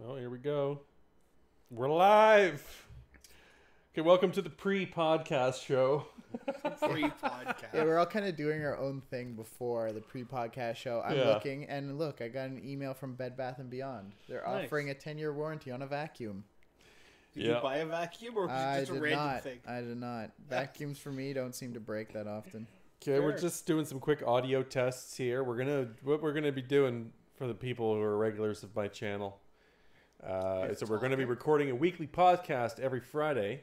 Oh, here we go. We're live. Okay, welcome to the pre-podcast show. Pre-podcast. Yeah, we're all kind of doing our own thing before the pre-podcast show. I'm looking, and look, I got an email from Bed Bath & Beyond. They're offering a 10-year warranty on a vacuum. Did you buy a vacuum, or was it just a random thing? I did not. Vacuums for me don't seem to break that often. Okay, we're just doing some quick audio tests here. What we're gonna be doing for the people who are regulars of my channel. So we're going to be recording a weekly podcast every Friday,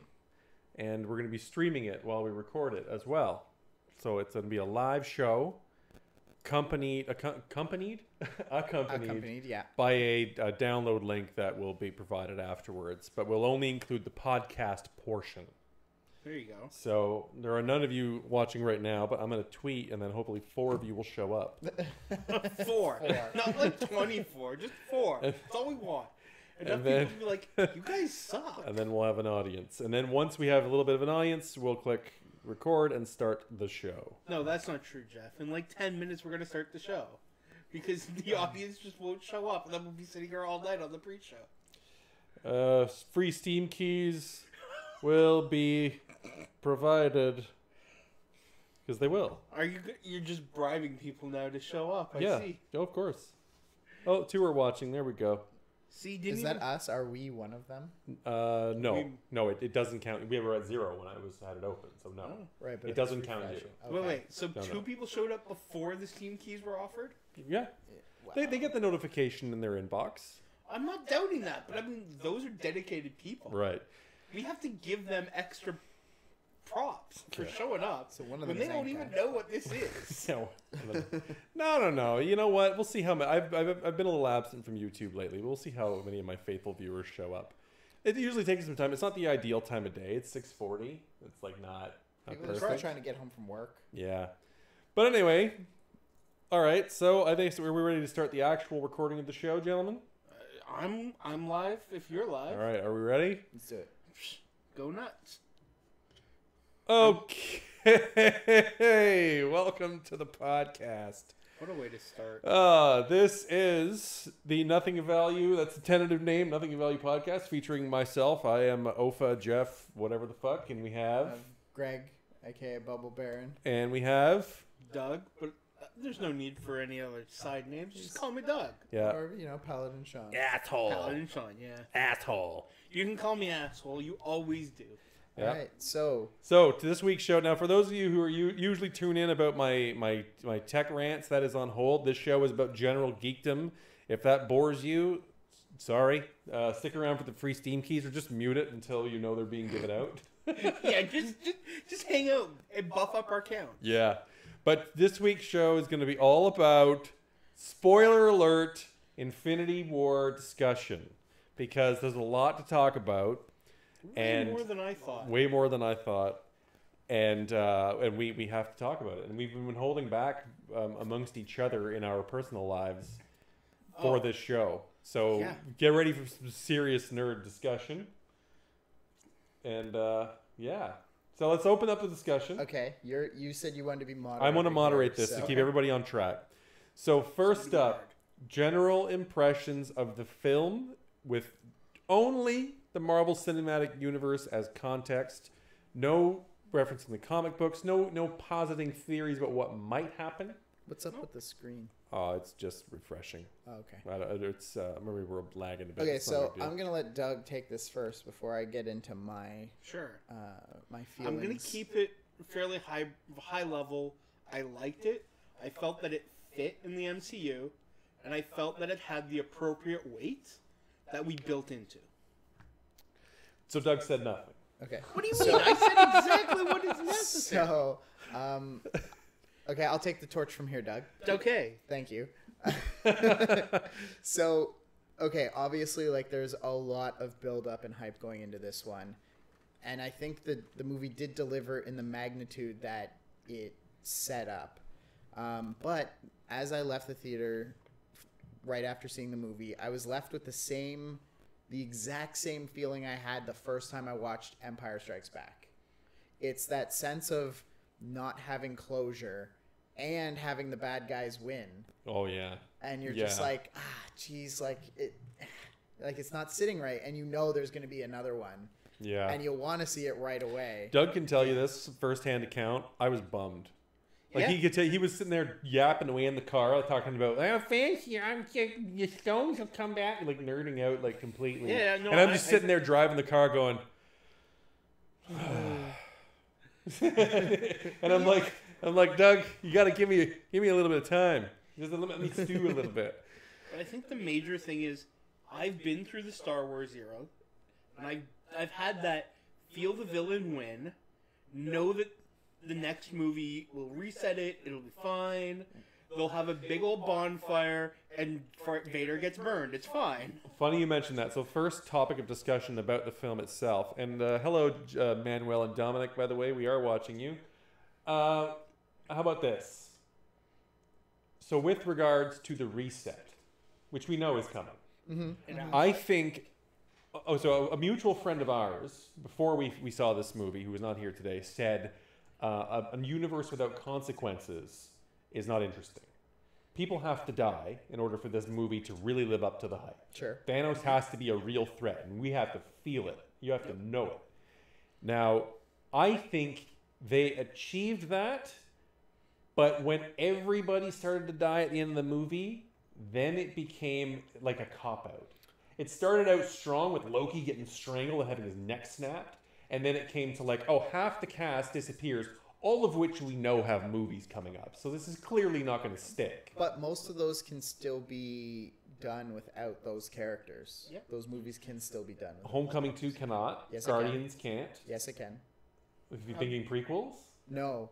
and we're going to be streaming it while we record it as well. So it's going to be a live show, accompanied Yeah. by a download link that will be provided afterwards. But we'll only include the podcast portion. There you go. So there are none of you watching right now, but I'm going to tweet, and then hopefully 4 of you will show up. 4. Not like 24, just 4. That's all we want. And then people will be like, you guys suck. And then we'll have an audience. And then once we have a little bit of an audience, we'll click record and start the show. No, that's not true, Jeff. In like 10 minutes, we're going to start the show. Because the audience just won't show up. And then we'll be sitting here all night on the pre-show. Free Steam keys will be provided. Because they will. You're just bribing people now to show up. I see. Oh, of course. Oh, 2 are watching. There we go. See, Is that us? Are we one of them? No, it doesn't count. We were at 0 when I had it open, so no. Oh, right, but it doesn't count you. Okay. Wait. So two people showed up before the Steam keys were offered? Yeah. Wow. They get the notification in their inbox. I'm not doubting that, but I mean, those are dedicated people. Right. We have to give them extra props for showing up. So one of when them they don't even know what this is. No. You know what? We'll see how many. I've been a little absent from YouTube lately. We'll see how many of my faithful viewers show up. It usually takes some time. It's not the ideal time of day. It's 6:40. It's like not People are perfect. trying to get home from work. Yeah. But anyway, all right. So I think we're ready to start the actual recording of the show, gentlemen. I'm live. If you're live, All right. Are we ready? Let's do it. Go nuts. Okay, welcome to the podcast. What a way to start. This is the Nothing of Value, that's the tentative name, Nothing of Value podcast, featuring myself. I am Ofa, Jeff, whatever the fuck, and we have... Greg, a.k.a. Bubble Baron. And we have... Doug, but there's no need for any other side names. Just call me Doug. Yeah. Or, Paladin Sean. Asshole. Paladin Sean, yeah. Asshole. You can call me asshole. You always do. Yeah. All right, so to this week's show. Now, for those of you who are usually tune in about my tech rants, that is on hold. This show is about general geekdom. If that bores you, sorry. Stick around for the free Steam keys, or just mute it until you know they're being given out. Yeah, just hang out and buff up our count. Yeah. But this week's show is going to be all about, spoiler alert, Infinity War discussion. Because there's a lot to talk about. Way more than I thought. Way more than I thought. And we have to talk about it. And we've been holding back amongst each other in our personal lives for this show. So get ready for some serious nerd discussion. And so let's open up the discussion. okay, you said you wanted to be moderator. I want to moderate this to keep everybody on track. So first up, general impressions of the film with only the Marvel Cinematic Universe as context. No reference in the comic books. No positing theories about what might happen. What's up with the screen? Oh, it's just refreshing. Oh, okay. It's maybe we're lagging a bit. Okay, so I'm gonna let Doug take this first before I get into my my feelings. I'm gonna keep it fairly high level. I liked it. I felt that it fit in the MCU, and I felt that it had the appropriate weight that we built into. So Doug said nothing. Okay. What do you mean? I said exactly what is necessary. So, okay, I'll take the torch from here, Doug. Okay. Thank you. So, okay, obviously, there's a lot of build-up and hype going into this one. And I think that the movie did deliver in the magnitude that it set up. But as I left the theater right after seeing the movie, I was left with the exact same feeling I had the first time I watched Empire Strikes Back. It's that sense of not having closure and having the bad guys win. Oh, yeah. And you're just like, geez, Like it's not sitting right, and you know there's going to be another one. Yeah. And you'll want to see it right away. Doug can tell you this firsthand account. I was bummed. Like Yeah. he could tell, he was sitting there yapping away in the car, talking about, "I'm fancy. The Stones will come back," like nerding out like completely. Yeah, no, and I'm just sitting there driving the car, going, and I'm like, Doug, you got to give me a little bit of time. Just let me stew a little bit. But I think the major thing is, I've been through the Star Wars era, and I've had that feel the villain win, know that the next movie will reset it, it'll be fine, they'll have a big old bonfire, and Vader gets burned. It's fine. Funny you mentioned that. So first topic of discussion about the film itself. And hello, Manuel and Dominic, by the way. We are watching you. How about this? So with regards to the reset, which we know is coming, And I think... Oh, so a mutual friend of ours, before we saw this movie, who was not here today, said a universe without consequences is not interesting. People have to die in order for this movie to really live up to the hype. Sure. Thanos has to be a real threat, and we have to feel it. You have to know it. Now, I think they achieved that, but when everybody started to die at the end of the movie, then it became like a cop-out. It started out strong with Loki getting strangled and having his neck snapped, and then it came to like, oh, half the cast disappears, all of which we know have movies coming up. So this is clearly not going to stick. But most of those can still be done without those characters. Yep. Those movies can still be done. Homecoming 2 cannot. Yes, it can. Guardians can't. Yes, it can. If you're thinking prequels? No.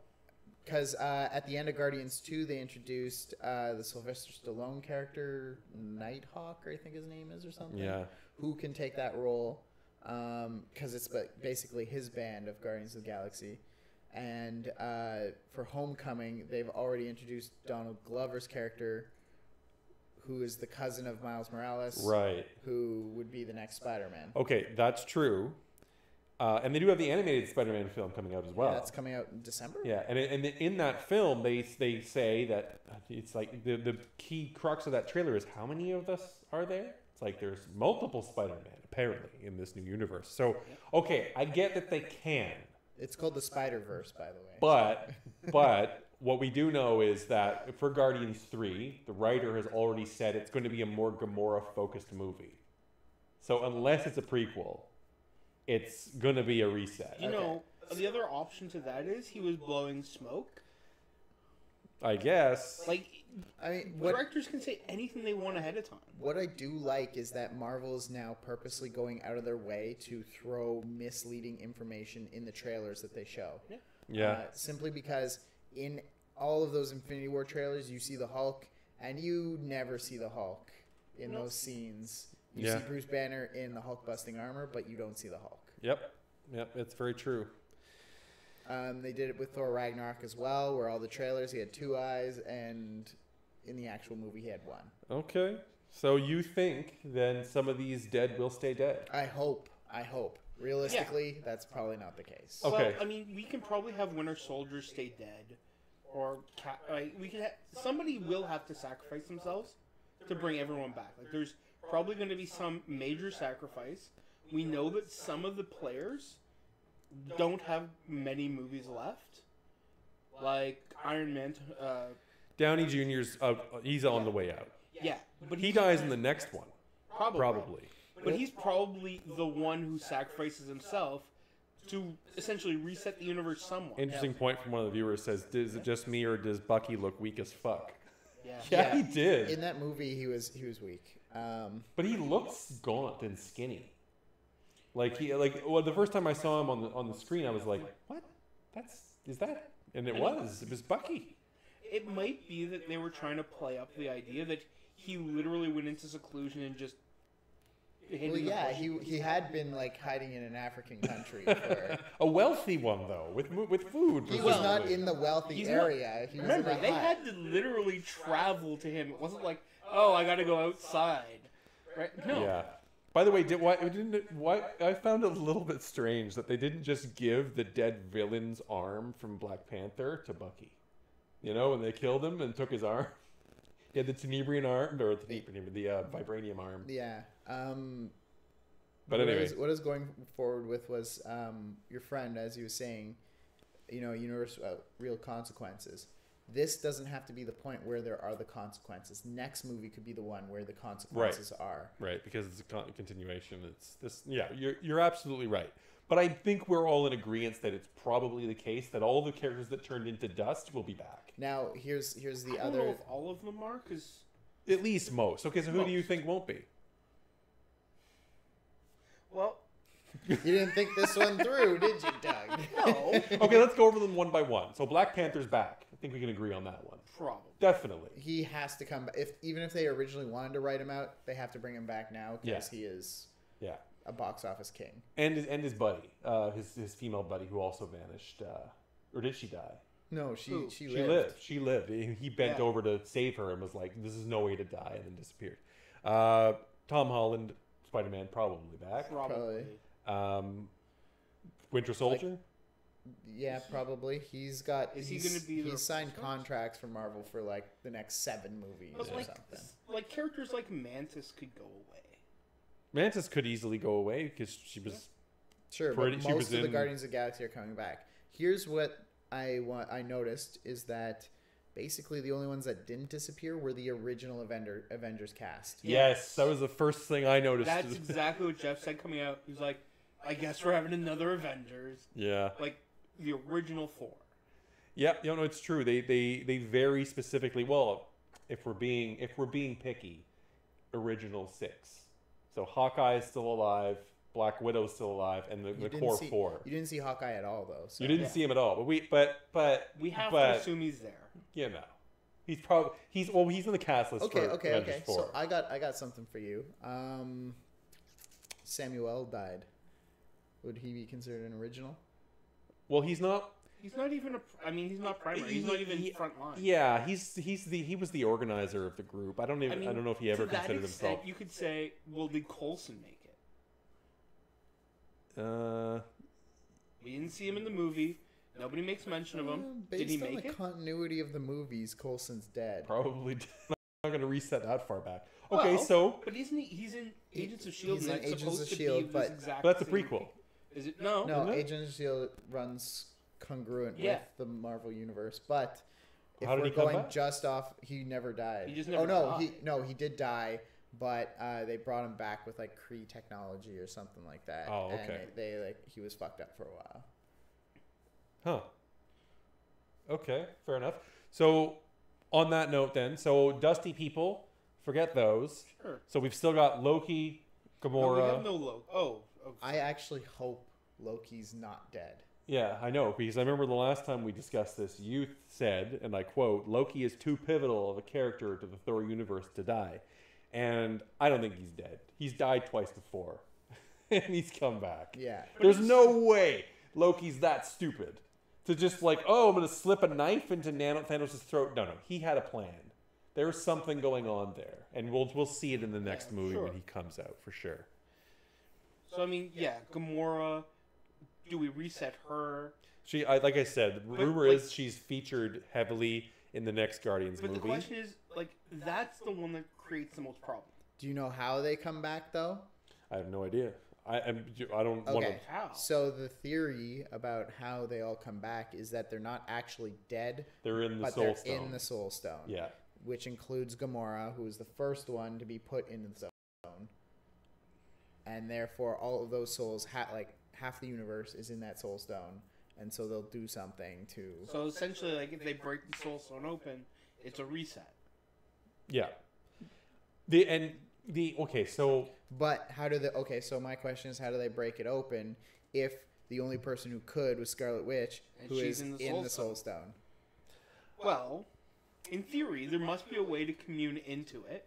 Because at the end of Guardians 2, they introduced the Sylvester Stallone character, Nighthawk, I think his name is, or something. Yeah. Who can take that role. Because it's basically his band of Guardians of the Galaxy. And for Homecoming, they've already introduced Donald Glover's character, who is the cousin of Miles Morales. Right. Who would be the next Spider-Man. Okay, that's true. And they do have the animated Spider-Man film coming out as well. Yeah, that's coming out in December? Yeah, and in that film, they say that it's like the key crux of that trailer is how many of us are there? It's like there's multiple Spider-Man, apparently, in this new universe. So, okay, I get that they can. It's called the Spider-Verse, by the way. But what we do know is that for Guardians 3, the writer has already said it's going to be a more Gamora-focused movie. So unless it's a prequel, it's going to be a reset. you know, the other option to that is he was blowing smoke. I guess. Like, I mean, what directors can say anything they want ahead of time. I do like is that Marvel is now purposely going out of their way to throw misleading information in the trailers that they show. Yeah. Simply because in all of those Infinity War trailers, you see the Hulk, and you never see the Hulk in those scenes. You see Bruce Banner in the Hulk busting armor, but you don't see the Hulk. Yep, it's very true. They did it with Thor Ragnarok as well, where all the trailers he had 2 eyes, and in the actual movie he had 1. Okay. So you think then some of these dead will stay dead? I hope. Realistically, that's probably not the case. Okay. Well, I mean, we can probably have Winter Soldier stay dead, or we can. Somebody will have to sacrifice themselves to bring everyone back. Like, there's probably going to be some major sacrifice. We know that some of the players don't have many movies left, like Iron Man. Downey Jr.'s he's on the way out. Yeah, but He dies in the next one. probably. But he's probably the one who sacrifices himself to essentially reset the universe somewhat. Interesting point from one of the viewers says, is it just me or does Bucky look weak as fuck? Yeah. Yeah, he did. In that movie, he was weak. But he looks gaunt and skinny. Well, the first time I saw him on the screen, I was like, "What? Is that?" And it was Bucky. It might be that they were trying to play up the idea that he literally went into seclusion and just. Well, yeah, he had been like hiding in an African country for. A wealthy one though, with food. He was not in the wealthy area. He was Remember, in a they hut. had to literally travel to him. It wasn't like, oh, I got to go outside, right? No. Yeah. By the way, why I found it a little bit strange that they didn't just give the dead villain's arm from Black Panther to Bucky. You know, when they killed him and took his arm. Yeah, the Tenebrian arm or the vibranium arm. Yeah. But anyway, what I was going forward with was your friend, as he was saying, universe real consequences. This doesn't have to be the point where there are the consequences. Next movie could be the one where the consequences are. Right, because it's a continuation. It's this. Yeah, you're absolutely right. But I think we're all in agreement that it's probably the case that all the characters that turned into dust will be back. Now, here's the I don't know if all of them are, because at least most. Okay, so who do you think won't be? Well, you didn't think this one through, did you, Doug? no. Okay, let's go over them one by one. So Black Panther's back. I think we can agree on that one. Probably. Definitely. He has to come back. Even if they originally wanted to write him out, they have to bring him back now because he is a box office king. And his buddy, his female buddy who also vanished. Or did she die? No, she lived. She lived. He bent over to save her and was like, "This is no way to die," and then disappeared. Tom Holland, Spider-Man, probably back. Probably. Winter Soldier. Yeah, probably. He's got. Is he going to be? He's signed contracts for Marvel for like the next 7 movies or something. Like characters like Mantis could go away. Mantis could easily go away because she was sure. But most of the Guardians of the Galaxy are coming back. Here's what I noticed is that basically the only ones that didn't disappear were the original Avengers cast. Yes, that was the first thing I noticed. That's exactly what Jeff said coming out. He was like, "I guess we're having another Avengers." Yeah. Like the original 4. Yeah, it's true. They very specifically. Well, if we're being picky, original 6. So Hawkeye is still alive, Black Widow's still alive, and the core 4. You didn't see Hawkeye at all, though. So. You didn't see him at all, but we have to assume he's there. He's in the cast list. Okay. So I got something for you. Samuel died. Would he be considered an original? Well, he's not. He's not even he's not primary. He's not even front line. Yeah, he was the organizer of the group. I don't know if he ever considered himself. You could say, well, did Coulson make it? We didn't see him in the movie. Nobody makes mention of him. Did he make it? Based on the continuity of the movies, Coulson's dead. Probably. I'm not going to reset that far back. Okay, but isn't he? He's in Agents of Shield. He's in Agents of Shield, but that's a prequel. Is it? No. No, Agents of Shield runs congruent with the Marvel universe, but if we're going just off, he never died. He just never died. He did die, but they brought him back with like Kree technology or something like that. Oh, okay. And he was fucked up for a while. Huh. Okay, fair enough. So on that note, then, so Dusty people, forget those. Sure. So we've still got Loki, Gamora. No, we have no Loki. Oh. Okay. I actually hope Loki's not dead. Yeah, I know, because I remember the last time we discussed this, you said, and I quote, Loki is too pivotal of a character to the Thor universe to die. And I don't think he's dead. He's died twice before. And he's come back. Yeah. There's no way Loki's that stupid to just like, I'm going to slip a knife into Thanos' throat. No, he had a plan. There's something going on there. And we'll see it in the next movie when he comes out, for sure. So, Gamora... Do we reset her? Like I said, the rumor is she's featured heavily in the next Guardians movie. But the question is, that's the one that creates the most problems. Do you know how they come back, though? I have no idea. I don't want to... How? So the theory about how they all come back is that they're not actually dead. They're in the Soul Stone. In the Soul Stone. Yeah. Which includes Gamora, who was the first one to be put into the Soul Stone. And therefore, all of those souls half the universe is in that Soul Stone, and so they'll do something to... So essentially, if they break the Soul Stone open, it's a reset. Yeah. But how do so my question is, how do they break it open if the only person who could was Scarlet Witch, who is in the Soul Stone? Well, in theory, there must be a way to commune into it.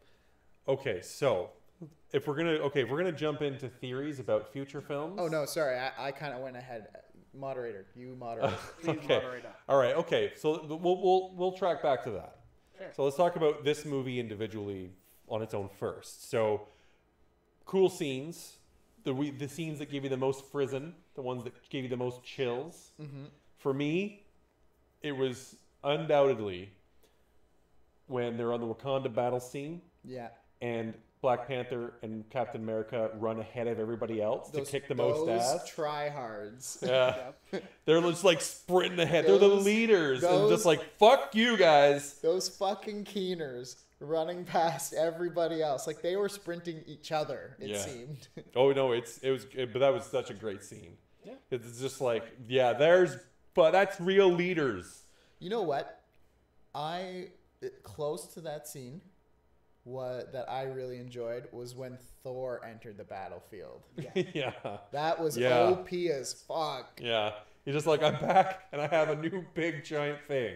Okay, so... If we're gonna jump into theories about future films. Oh no, sorry, I kind of went ahead. Moderator, you moderate. Okay. All right. Okay. So we'll track back to that. Sure. So let's talk about this movie individually on its own first. So cool scenes, the scenes that give you the most frizzen, the ones that gave you the most chills. Mm-hmm. For me, it was undoubtedly when they're on the Wakanda battle scene. Yeah. And Black Panther and Captain America run ahead of everybody else to kick the most ass. Those tryhards. Yeah. They're just like sprinting ahead. They're the leaders. And just like, fuck you guys. Those fucking keeners running past everybody else. Like they were sprinting each other, it seemed. Oh, no, but that was such a great scene. Yeah. It's just like, but that's real leaders. You know what? Close to that scene, that I really enjoyed was when Thor entered the battlefield. Yeah. That was OP as fuck. Yeah. He's just like, I'm back and I have a new big giant thing.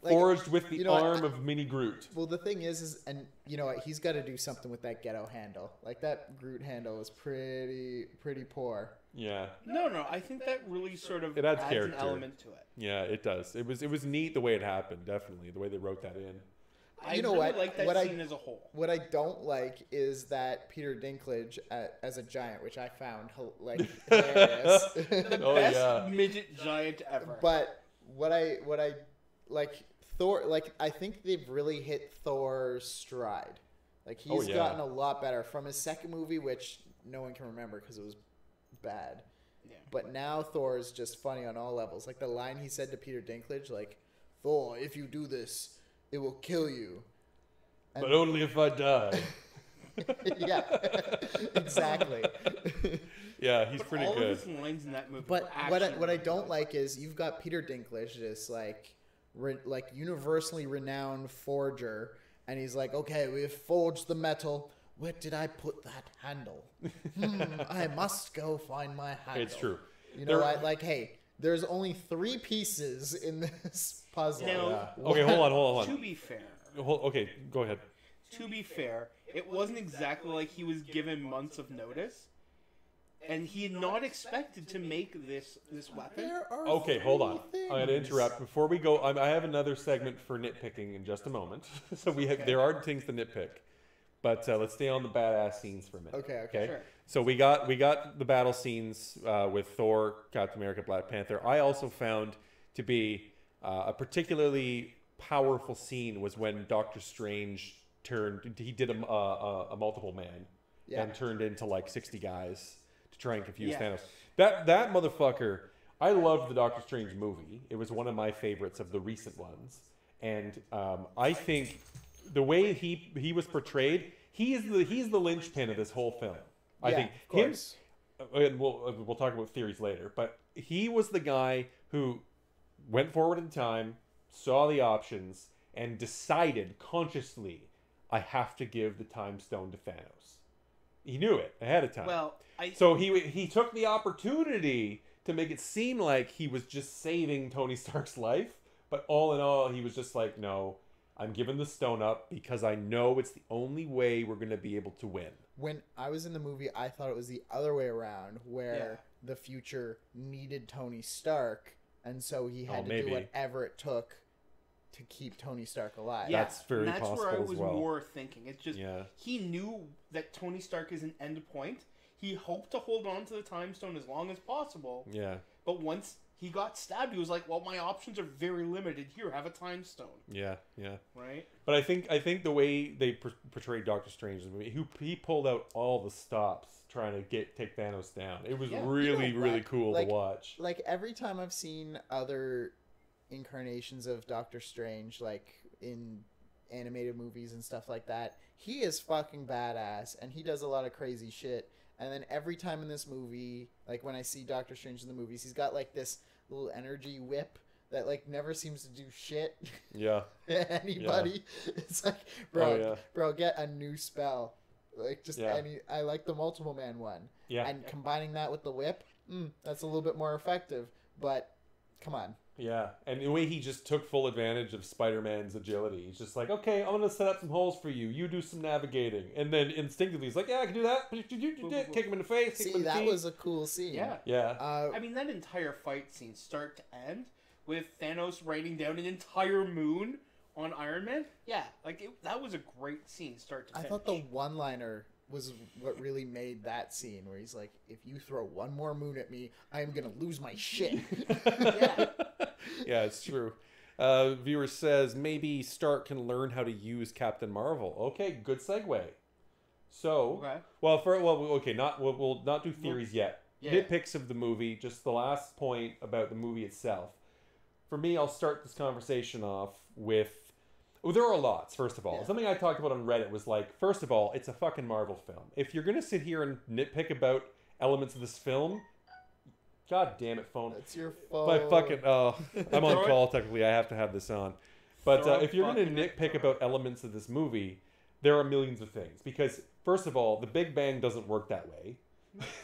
Forged with the arm of Mini Groot. Well, the thing is, and you know what? He's got to do something with that ghetto handle. Like that Groot handle is pretty poor. Yeah. No. I think that really sort of it adds an element to it. Yeah, it does. It was neat the way it happened. Definitely the way they wrote that in. I really like that scene as a whole. What I don't like is that Peter Dinklage as a giant, which I found like hilarious. The best midget giant ever. But what I like Thor, like I think they've really hit Thor's stride. Like he's gotten a lot better from his second movie, which no one can remember because it was bad. Yeah. But now Thor is just funny on all levels. Like the line he said to Peter Dinklage, like, "Thor, if you do this, it will kill you." And but only if I die. Yeah, exactly. Yeah, he's pretty all good. All of his lines in that movie. But what I don't like is you've got Peter Dinklage, this like universally renowned forger, and he's like, "Okay, we have forged the metal. Where did I put that handle? I must go find my handle." It's true. You know what? Like, hey, there's only 3 pieces in this puzzle. Now, okay, hold on. To be fair. Okay, go ahead. To be fair, it wasn't exactly like he was given months of notice, and he had not expected to make this weapon. Okay, hold on. I'm going to interrupt. Before we go, I have another segment for nitpicking in just a moment. So there are things to nitpick. But let's stay on the badass scenes for a minute. Okay. Sure. So we got the battle scenes with Thor, Captain America, Black Panther. I also found to be a particularly powerful scene was when Doctor Strange did a multiple man and turned into like 60 guys to try and confuse Thanos. That motherfucker. I loved the Doctor Strange movie. It was one of my favorites of the recent ones, and I think the way he was portrayed, he's the linchpin of this whole film. I think of course. And we'll talk about theories later, but he was the guy who went forward in time, saw the options, and decided consciously, I have to give the time stone to Thanos. He knew it ahead of time. Well, so he took the opportunity to make it seem like he was just saving Tony Stark's life, but all in all, he was just like, no, I'm giving the stone up because I know it's the only way we're going to be able to win. When I was in the movie, I thought it was the other way around, where the future needed Tony Stark, and so he had to do whatever it took to keep Tony Stark alive. Yeah, that's very possible as well. That's where I was more thinking. It's just he knew that Tony Stark is an end point. He hoped to hold on to the time stone as long as possible. Yeah. But once he got stabbed, he was like, well, my options are very limited. Here, have a time stone. Yeah. Right? But I think the way they portrayed Doctor Strange, he pulled out all the stops trying to take Thanos down. It was really cool to watch. Like, every time I've seen other incarnations of Doctor Strange, like in animated movies and stuff like that, he is fucking badass, and he does a lot of crazy shit. And then every time in this movie, like when I see Doctor Strange in the movies, he's got like this little energy whip that like never seems to do shit. Yeah. Anybody. Yeah. It's like, bro, get a new spell. Like just I like the multiple man one. Yeah. And combining that with the whip, that's a little bit more effective. But come on. Yeah, and the way he just took full advantage of Spider-Man's agility. He's just like, okay, I'm going to set up some holes for you. You do some navigating. And then instinctively he's like, yeah, I can do that. Kick him in the face. See, that was a cool scene. Yeah. I mean, that entire fight scene, start to end, with Thanos writing down an entire moon on Iron Man. Yeah, that was a great scene, start to finish. I thought the one-liner was what really made that scene, where he's like, if you throw one more moon at me, I am going to lose my shit. Yeah, it's true. Viewer says maybe Stark can learn how to use Captain Marvel. Okay, good segue. So, Okay. we'll not do theories yet. Yeah. Nitpicks of the movie, just the last point about the movie itself. For me, I'll start this conversation off with... Well, there are lots, first of all. Yeah. Something I talked about on Reddit was like, first of all, it's a fucking Marvel film. If you're going to sit here and nitpick about elements of this film... God damn it, phone. That's your fault. But fucking... I'm on call, technically. I have to have this on. But if you're going to nitpick about elements of this movie, there are millions of things. Because, first of all, the Big Bang doesn't work that way.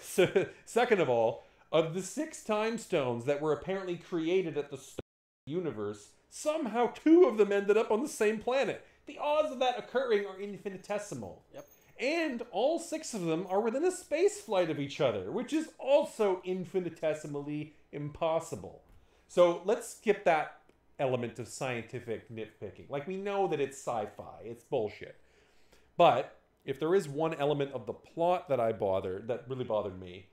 So, second of all, of the 6 time stones that were apparently created at the start of the universe, somehow 2 of them ended up on the same planet. The odds of that occurring are infinitesimal. Yep. And all 6 of them are within a space flight of each other, which is also infinitesimally impossible. So let's skip that element of scientific nitpicking. Like, we know that it's sci-fi. It's bullshit. But if there is one element of the plot that really bothered me,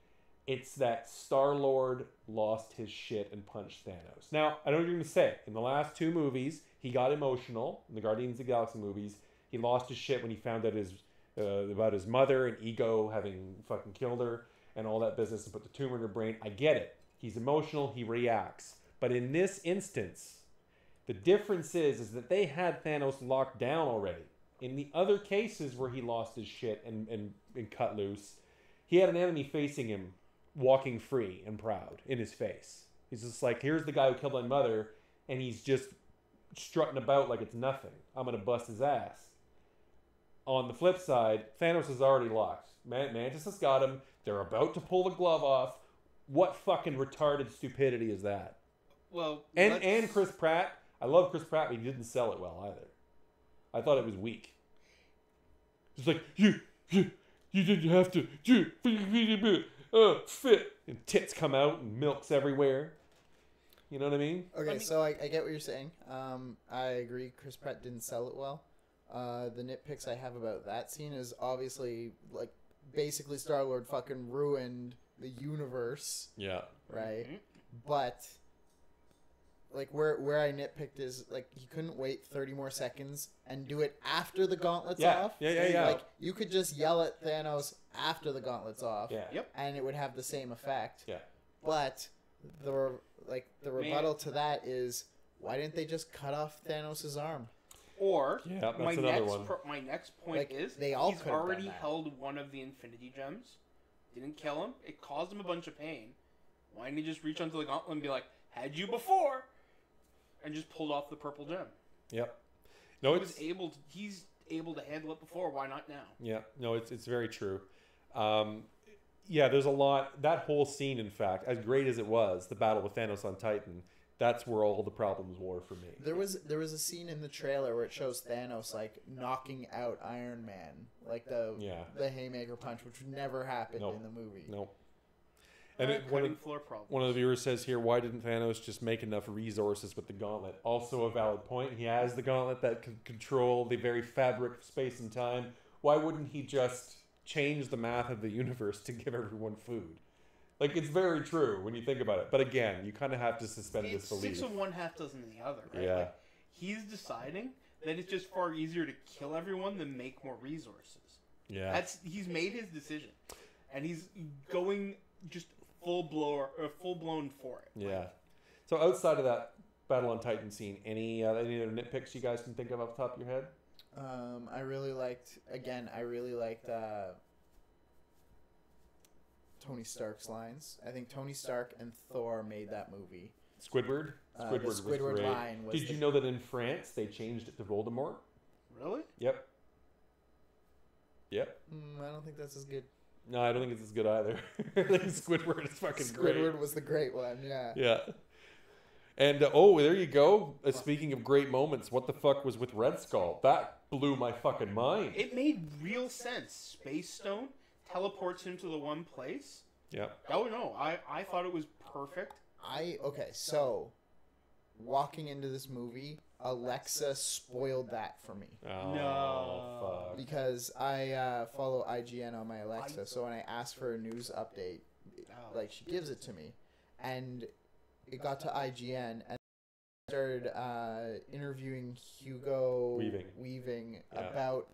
it's that Star-Lord lost his shit and punched Thanos. Now, I know what you're going to say. In the last 2 movies, he got emotional. In the Guardians of the Galaxy movies, he lost his shit when he found out about his mother and Ego having fucking killed her and all that business and put the tumor in her brain. I get it. He's emotional. He reacts. But in this instance, the difference is that they had Thanos locked down already. In the other cases where he lost his shit and cut loose, he had an enemy facing him, walking free and proud in his face. He's just like, here's the guy who killed my mother, and he's just strutting about like it's nothing. I'm going to bust his ass. On the flip side, Thanos is already locked. Mantis has got him. They're about to pull the glove off. What fucking retarded stupidity is that? Well, and Chris Pratt. I love Chris Pratt, but he didn't sell it well either. I thought it was weak. It's like, you didn't have to, fit. And tits come out and milk's everywhere. You know what I mean? Okay, so I get what you're saying. I agree. Chris Pratt didn't sell it well. The nitpicks I have about that scene is obviously, like, basically Star-Lord fucking ruined the universe. Yeah. Right? But... like, where I nitpicked is, like, he couldn't wait 30 more seconds and do it after the gauntlet's off. Yeah. Like, you could just yell at Thanos after the gauntlet's off. Yeah. Yep. And it would have the same effect. Yeah. But, the rebuttal to that is, why didn't they just cut off Thanos' arm? Or, yeah, that's another one. My next point is, they all he's could have already done that. held one of the Infinity Gems. Didn't kill him. It caused him a bunch of pain. Why didn't he just reach onto the gauntlet and be like, had you before? And just pulled off the purple gem. Yep. No, he's able to handle it before. Why not now? Yeah. No, it's very true. Yeah, there's a lot. That whole scene, in fact, as great as it was, the battle with Thanos on Titan, that's where all the problems were for me. There was a scene in the trailer where it shows Thanos like knocking out Iron Man, like the haymaker punch, which never happened in the movie. No. And one of the viewers says here, why didn't Thanos just make enough resources with the gauntlet? Also a valid point. He has the gauntlet that can control the very fabric of space and time. Why wouldn't he just change the math of the universe to give everyone food? Like, it's very true when you think about it. But again, you kind of have to suspend disbelief. It's 6 of one, half dozen of the other, right? Yeah. Like, he's deciding that it's just far easier to kill everyone than make more resources. Yeah. He's made his decision. And he's going just full blown for it. Yeah. So outside of that Battle on Titan scene, any other nitpicks you guys can think of off the top of your head? I really liked Tony Stark's lines. I think Tony Stark and Thor made that movie. Squidward? Squidward was great. Line was Did you know that in France they changed it to Voldemort? Really? Yep. I don't think that's as good. No, I don't think it's as good either. I think Squidward is fucking great. Squidward was the great one, yeah. Yeah. And, there you go. Speaking of great moments, what the fuck was with Red Skull? That blew my fucking mind. It made real sense. Space Stone teleports him to the one place. Yeah. Oh, no. I thought it was perfect. So, walking into this movie, Alexa spoiled that for me. Oh, No. fuck. Because I follow IGN on my Alexa, so when I ask for a news update, like, she gives it to me. And it got to IGN, and started interviewing Hugo Weaving. Yeah. about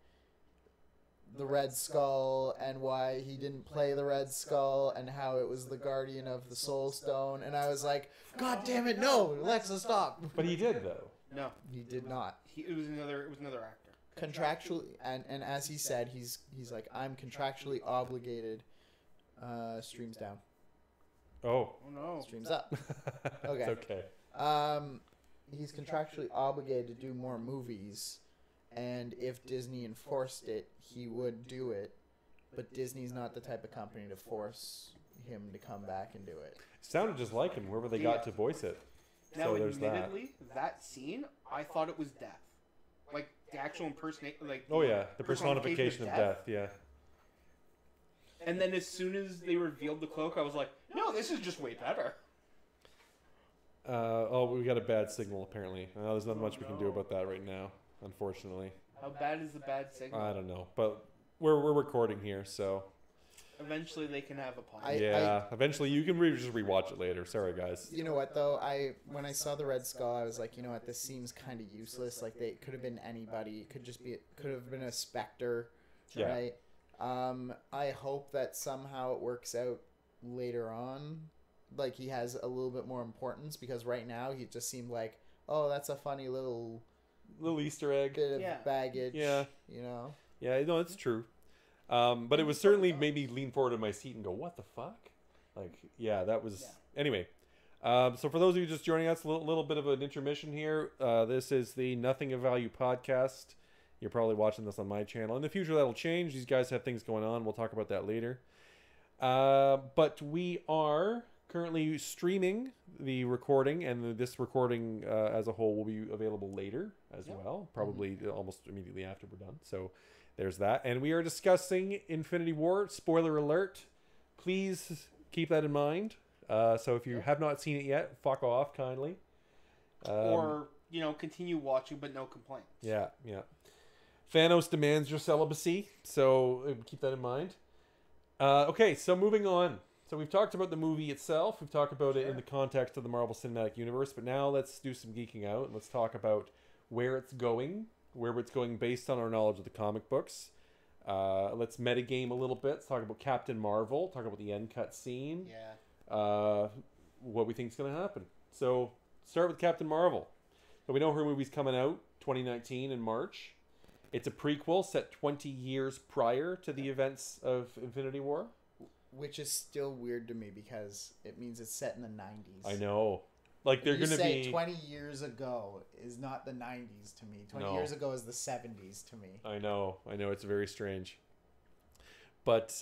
the Red Skull and why he didn't play the Red Skull and how it was the guardian of the Soul Stone, and I was like, God damn it, no, Alexa, stop. But he did though. No, He did not. it was another actor. Contractually, and as he said, he's like, I'm contractually obligated. Streams down. Oh. Oh no. Streams up. Okay. It's okay. He's contractually obligated to do more movies, and if Disney enforced it, he would do it. But Disney's not the type of company to force him to come back and do it. Sounded just like him, wherever they got to voice it. Now, So there's that. admittedly, that scene, I thought it was death. Like, the actual impersonation, like... Oh yeah, the personification of death, yeah. And then as soon as they revealed the cloak, I was like, no, this is just way better. We got a bad signal apparently. There's not much we can do about that right now, unfortunately. How bad is the bad signal? I don't know, but we're recording here, so Eventually they can have a podcast. eventually you can just rewatch it later. Sorry, guys. You know what though? When I saw the Red Skull, I was like, you know what? This seems kind of useless. Like it could have been anybody. It could have been a specter, Yeah. right? I hope that somehow it works out later on. Like he has a little bit more importance, because right now he just seemed like, oh, that's a funny little Easter egg. bit of Yeah. baggage. Yeah. You know. Yeah, no, it's true. But it was certainly made me lean forward in my seat and go, what the fuck? Like, yeah, that was... Yeah. Anyway, so for those of you just joining us, a little bit of an intermission here. This is the Nothing of Value podcast. You're probably watching this on my channel. In the future, that'll change. These guys have things going on. We'll talk about that later. But we are currently streaming the recording, and this recording as a whole will be available later as well, probably almost immediately after we're done. So there's that. And we are discussing Infinity War. Spoiler alert. Please keep that in mind. So if you have not seen it yet, fuck off kindly. Or, continue watching but no complaints. Yeah. Thanos demands your celibacy, so keep that in mind. Okay, so moving on. So we've talked about the movie itself. We've talked about it in the context of the Marvel Cinematic Universe, but now let's do some geeking out and let's talk about where it's going based on our knowledge of the comic books. Let's metagame a little bit. Let's talk about Captain Marvel. Talk about the end cut scene. Yeah. What we think is going to happen. So start with Captain Marvel. So we know her movie's coming out 2019 in March. It's a prequel set 20 years prior to the events of Infinity War. Which is still weird to me because it means it's set in the 90s. I know. Like they're going to be 20 years ago is not the 90s to me. 20 No. years ago is the 70s to me. I know. It's very strange. But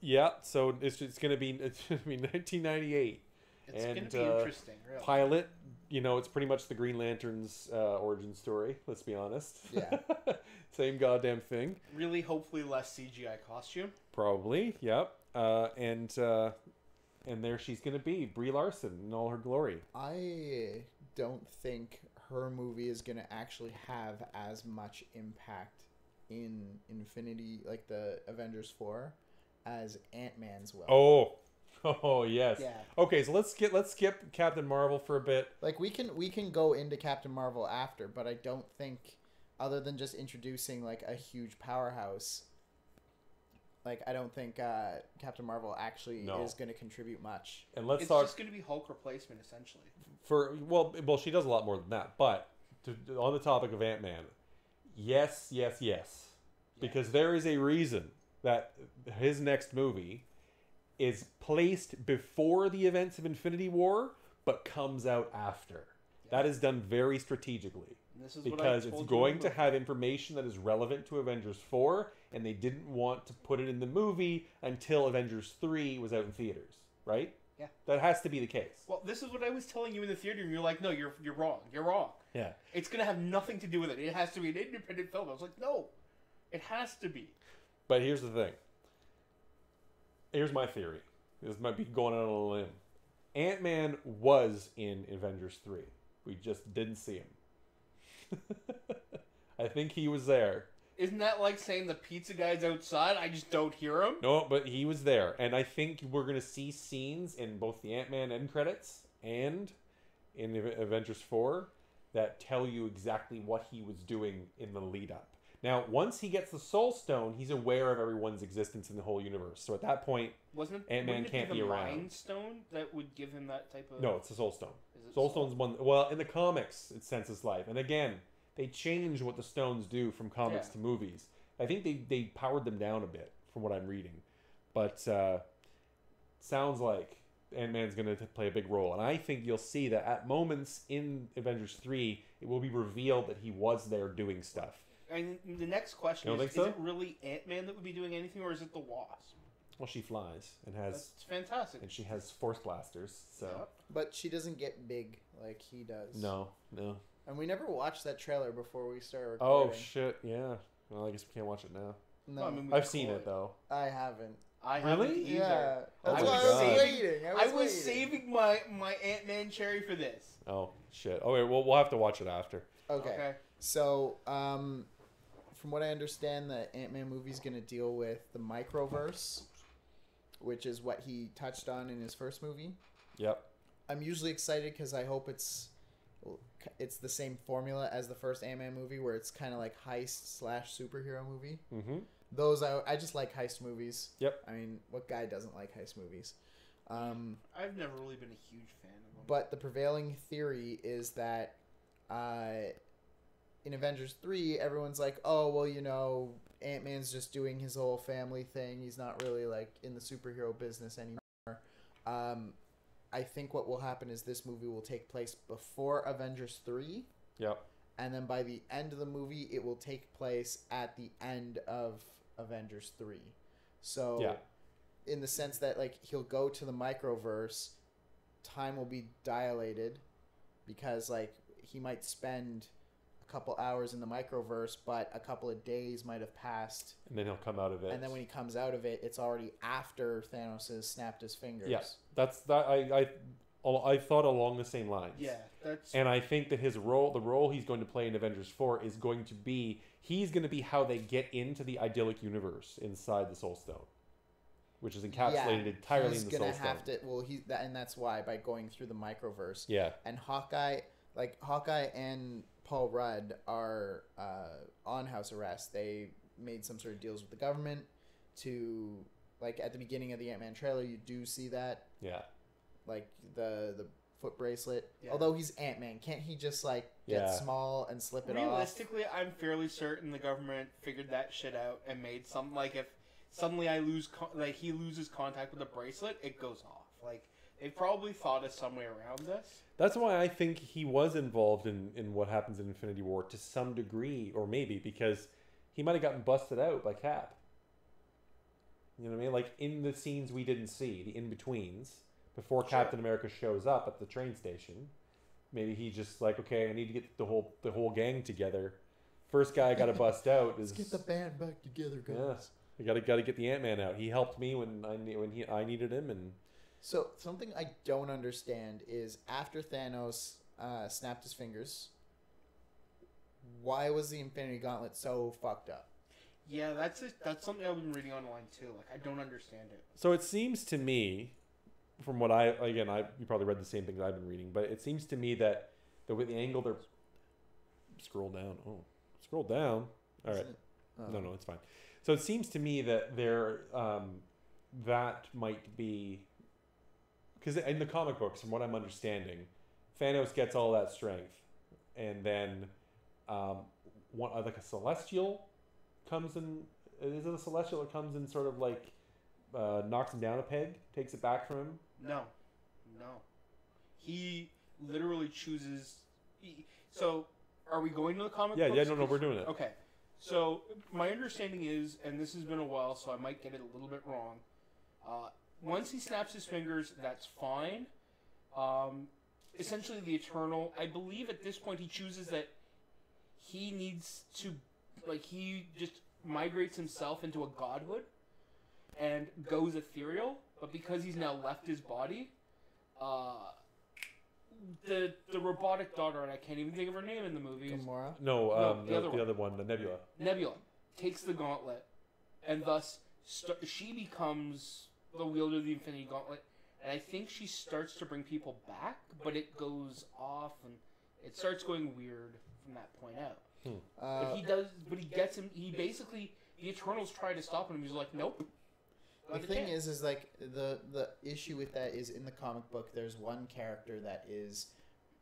yeah, so it's going to be 1998. It's and going to be interesting, really. Pilot, it's pretty much the Green Lantern's origin story, let's be honest. Yeah. Same goddamn thing. Really, hopefully less CGI costume. Probably, yep. And there she's going to be, Brie Larson in all her glory. I don't think her movie is going to actually have as much impact in Infinity, like the Avengers 4, as Ant-Man's will. Oh yes. Yeah. Okay, so let's skip Captain Marvel for a bit. Like we can go into Captain Marvel after, but I don't think, other than just introducing like a huge powerhouse, like I don't think Captain Marvel actually is going to contribute much. And let's It's talk just going to be Hulk replacement essentially. well she does a lot more than that. But on the topic of Ant-Man, yes, because there is a reason that his next movie is placed before the events of Infinity War, but comes out after. That is done very strategically. This is Because what I it's told going you to have information that is relevant to Avengers 4, and they didn't want to put it in the movie until Avengers 3 was out in theaters, right? Yeah. That has to be the case. Well, this is what I was telling you in the theater, and you're like, no, you're wrong. You're wrong. Yeah. It's going to have nothing to do with it. It has to be an independent film. I was like, no, it has to be. But here's the thing. Here's my theory. This might be going out on a limb. Ant-Man was in Avengers 3. We just didn't see him. I think he was there. Isn't that like saying the pizza guy's outside? I just don't hear him. No, but he was there. And I think we're going to see scenes in both the Ant-Man end credits and in Avengers 4 that tell you exactly what he was doing in the lead up. Now, once he gets the Soul Stone, he's aware of everyone's existence in the whole universe. So at that point, Ant-Man can't be around. Mind Stone that would give him that type of... No, it's the Soul Stone. Is it Soul Stone's one... Well, in the comics, it senses life. And again, they change what the stones do from comics to movies. I think they powered them down a bit from what I'm reading. But sounds like Ant-Man's going to play a big role. And I think you'll see that at moments in Avengers 3, it will be revealed that he was there doing stuff. And the next question is it really Ant-Man that would be doing anything, or is it the Wasp? Well, she flies and has... That's fantastic. And she has force blasters, so... Yep. But she doesn't get big like he does. No. And we never watched that trailer before we started Oh, recording. shit, yeah. Well, I guess we can't watch it now. No, Well, I mean, I've seen it, though. I haven't. I Really? haven't either. Yeah. Oh That's my why I God. was waiting. I was saving my Ant-Man cherry for this. Oh, shit. Okay, well, we'll have to watch it after. Okay. So, from what I understand, the Ant-Man movie's going to deal with the microverse, which is what he touched on in his first movie. Yep. I'm usually excited because I hope it's the same formula as the first Ant-Man movie, where it's kind of like heist/superhero movie. Mm-hmm. Those I just like heist movies. Yep. I mean, what guy doesn't like heist movies? I've never really been a huge fan of them. But the prevailing theory is that in Avengers 3, everyone's like, oh, well, you know, Ant-Man's just doing his whole family thing. He's not really, like, in the superhero business anymore. I think what will happen is this movie will take place before Avengers 3. Yep. And then by the end of the movie, it will take place at the end of Avengers 3. So, yeah. In the sense that, like, he'll go to the microverse, time will be dilated because, like, he might spend a couple hours in the microverse, but a couple of days might have passed. And then he'll come out of it. And then when he comes out of it, it's already after Thanos has snapped his fingers. Yeah, that's that. I thought along the same lines. Yeah, that's... And I think that the role he's going to play in Avengers 4 is going to be, he's going to be how they get into the idyllic universe inside the Soul Stone, which is encapsulated entirely in the Soul Stone. He's going to have to, and that's why, by going through the microverse. Yeah. And Hawkeye and Paul Rudd are on house arrest. They made some sort of deals with the government to, like, at the beginning of the Ant-Man trailer, you do see that. Yeah. Like, the foot bracelet. Yeah. Although he's Ant-Man, can't he just, like, get small and slip it off? Realistically, I'm fairly certain the government figured that shit out and made something, like, if suddenly he loses contact with the bracelet, it goes off. Like, they probably thought of some way around this. That's why I think he was involved in what happens in Infinity War to some degree, or maybe because he might have gotten busted out by Cap. You know what I mean? Like, in the scenes we didn't see, the in-betweens, before Captain America shows up at the train station, maybe he just like, okay, I need to get the whole gang together. First guy I got to bust out is... Let's get the band back together, guys. Yeah, I got to get the Ant-Man out. He helped me when I needed him, and... So, something I don't understand is after Thanos snapped his fingers, why was the Infinity Gauntlet so fucked up? Yeah, that's something I've been reading online too. Like, I don't understand it. So it seems to me, from what you probably read the same things I've been reading, but it seems to me that the angle they're... Scroll down. Oh, scroll down. All right. No, it's fine. So it seems to me that that might be... Because in the comic books, from what I'm understanding, Thanos gets all that strength, and then like a Celestial comes in. Is it a Celestial that comes in sort of like knocks him down a peg, takes it back from him? No. He literally chooses. So, are we going to the comic books? Yeah, no, we're doing it. Okay. So, my understanding is, and this has been a while, so I might get it a little bit wrong. Once he snaps his fingers, that's fine. Essentially, the Eternal, I believe at this point he chooses that he needs to, like, he just migrates himself into a godhood and goes ethereal, but because he's now left his body, the robotic daughter, and I can't even think of her name in the movies. Gamora? No, the other one, the Nebula. Nebula takes the gauntlet, and thus she becomes the wielder of the Infinity Gauntlet, And I think she starts to bring people back, but it goes off and it starts going weird from that point out. But he does. But he gets him. He basically the Eternals try to stop him. He's like, nope. The thing is like the issue with that is in the comic book, there's one character that is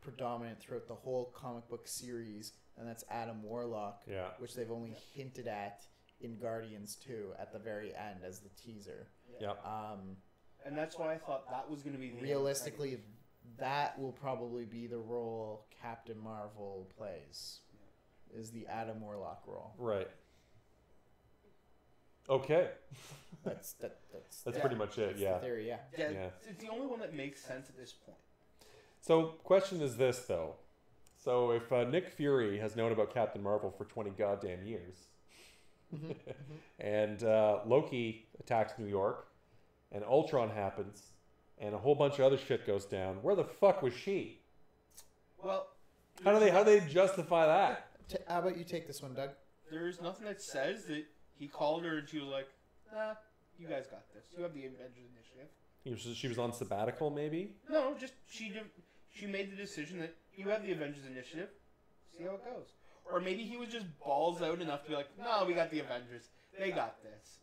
predominant throughout the whole comic book series, and that's Adam Warlock, which they've only hinted at in Guardians 2 at the very end as the teaser. Yeah. And that's why I thought that was going to be the realistically, that will probably be the role Captain Marvel plays, is the Adam Warlock role. Right. Okay. That's pretty much it. The theory, yeah. It's the only one that makes sense at this point. So, question is this though: so if Nick Fury has known about Captain Marvel for 20 goddamn years, and Loki attacks New York, and Ultron happens, and a whole bunch of other shit goes down, where the fuck was she? Well, how do they justify that? How about you take this one, Doug? There's nothing that says that he called her and she was like, nah, you guys got this. You have the Avengers Initiative. She was on sabbatical, maybe? No, just she made the decision that you have the Avengers Initiative. See how it goes. Or maybe he was just balls out enough to be like, no, we got the Avengers. They got this.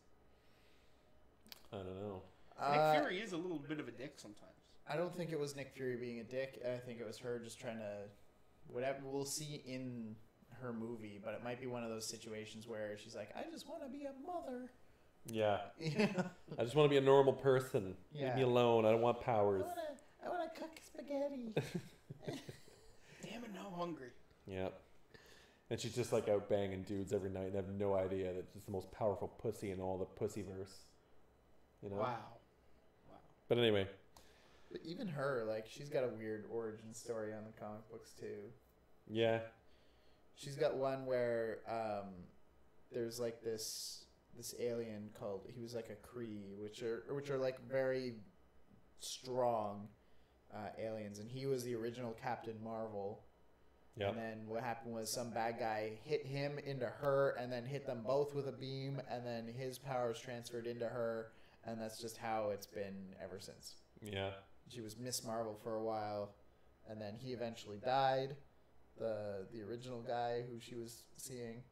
I don't know. Nick Fury is a little bit of a dick sometimes. I don't think it was Nick Fury being a dick. I think it was her just trying to... Whatever we'll see in her movie, but it might be one of those situations where she's like, I just want to be a mother. Yeah. I just want to be a normal person. Leave me alone. I don't want powers. I want to cook spaghetti. Damn it, now I'm hungry. Yeah. And she's just like out banging dudes every night and have no idea that she's the most powerful pussy in all the pussyverse. You know? Wow. But anyway. But even her, like, she's got a weird origin story on the comic books too. Yeah. She's got one where there's like this alien called, he was like a Kree, which are like very strong aliens, and he was the original Captain Marvel. Yeah. And then what happened was some bad guy hit him into her, and then hit them both with a beam, and then his powers transferred into her, and that's just how it's been ever since. Yeah. She was Miss Marvel for a while, and then he eventually died, the original guy who she was seeing.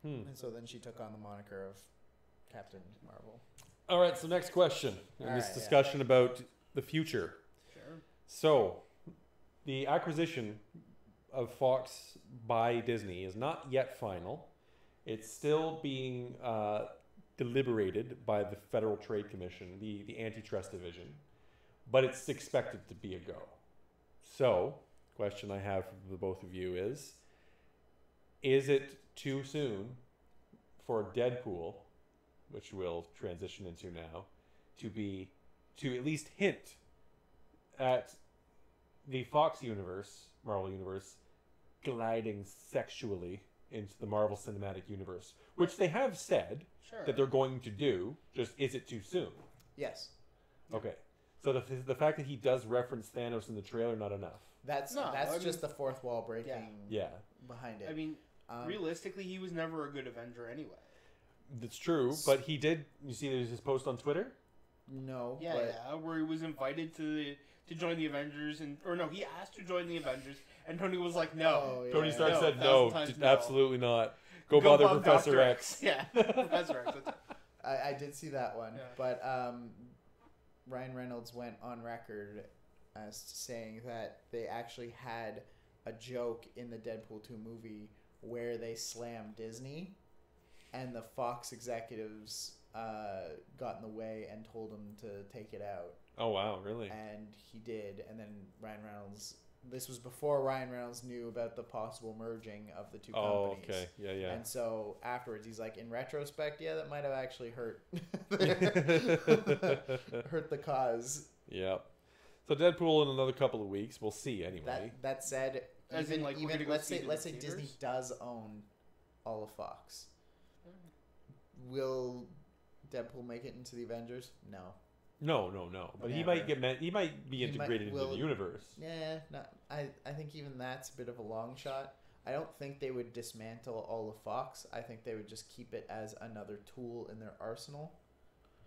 And so then she took on the moniker of Captain Marvel. All right, so next question in this discussion about the future. Sure. So, the acquisition of Fox by Disney is not yet final. It's still being deliberated by the Federal Trade Commission, the Antitrust Division, but it's expected to be a go. So, question I have for the both of you is it too soon for Deadpool, which we'll transition into now, to at least hint at the Fox universe, Marvel universe, gliding sexually into the Marvel Cinematic Universe, which they have said that they're going to do, just is it too soon? Yes. Okay. So the fact that he does reference Thanos in the trailer, not enough. That's just the fourth wall breaking behind it. I mean, realistically, he was never a good Avenger anyway. That's true, but he did. You see his post on Twitter? No. Where he was invited to join the Avengers, he asked to join the Avengers, and Tony was like, no. Tony Stark said no, absolutely not. Go bother Professor X. Yeah, Professor X. I did see that one, but Ryan Reynolds went on record as saying that they actually had a joke in the Deadpool 2 movie where they slammed Disney, and the Fox executives got in the way and told him to take it out. Oh, wow, really? And he did, and then Ryan Reynolds... This was before Ryan Reynolds knew about the possible merging of the two companies. Oh, okay. Yeah. And so afterwards, he's like, in retrospect, that might have actually hurt hurt the cause. Yeah. So Deadpool in another couple of weeks. We'll see anyway. That said, even let's say theaters? Disney does own all of Fox. Will Deadpool make it into the Avengers? No. No. But he might be integrated into the universe. Yeah, I think even that's a bit of a long shot. I don't think they would dismantle all of Fox. I think they would just keep it as another tool in their arsenal.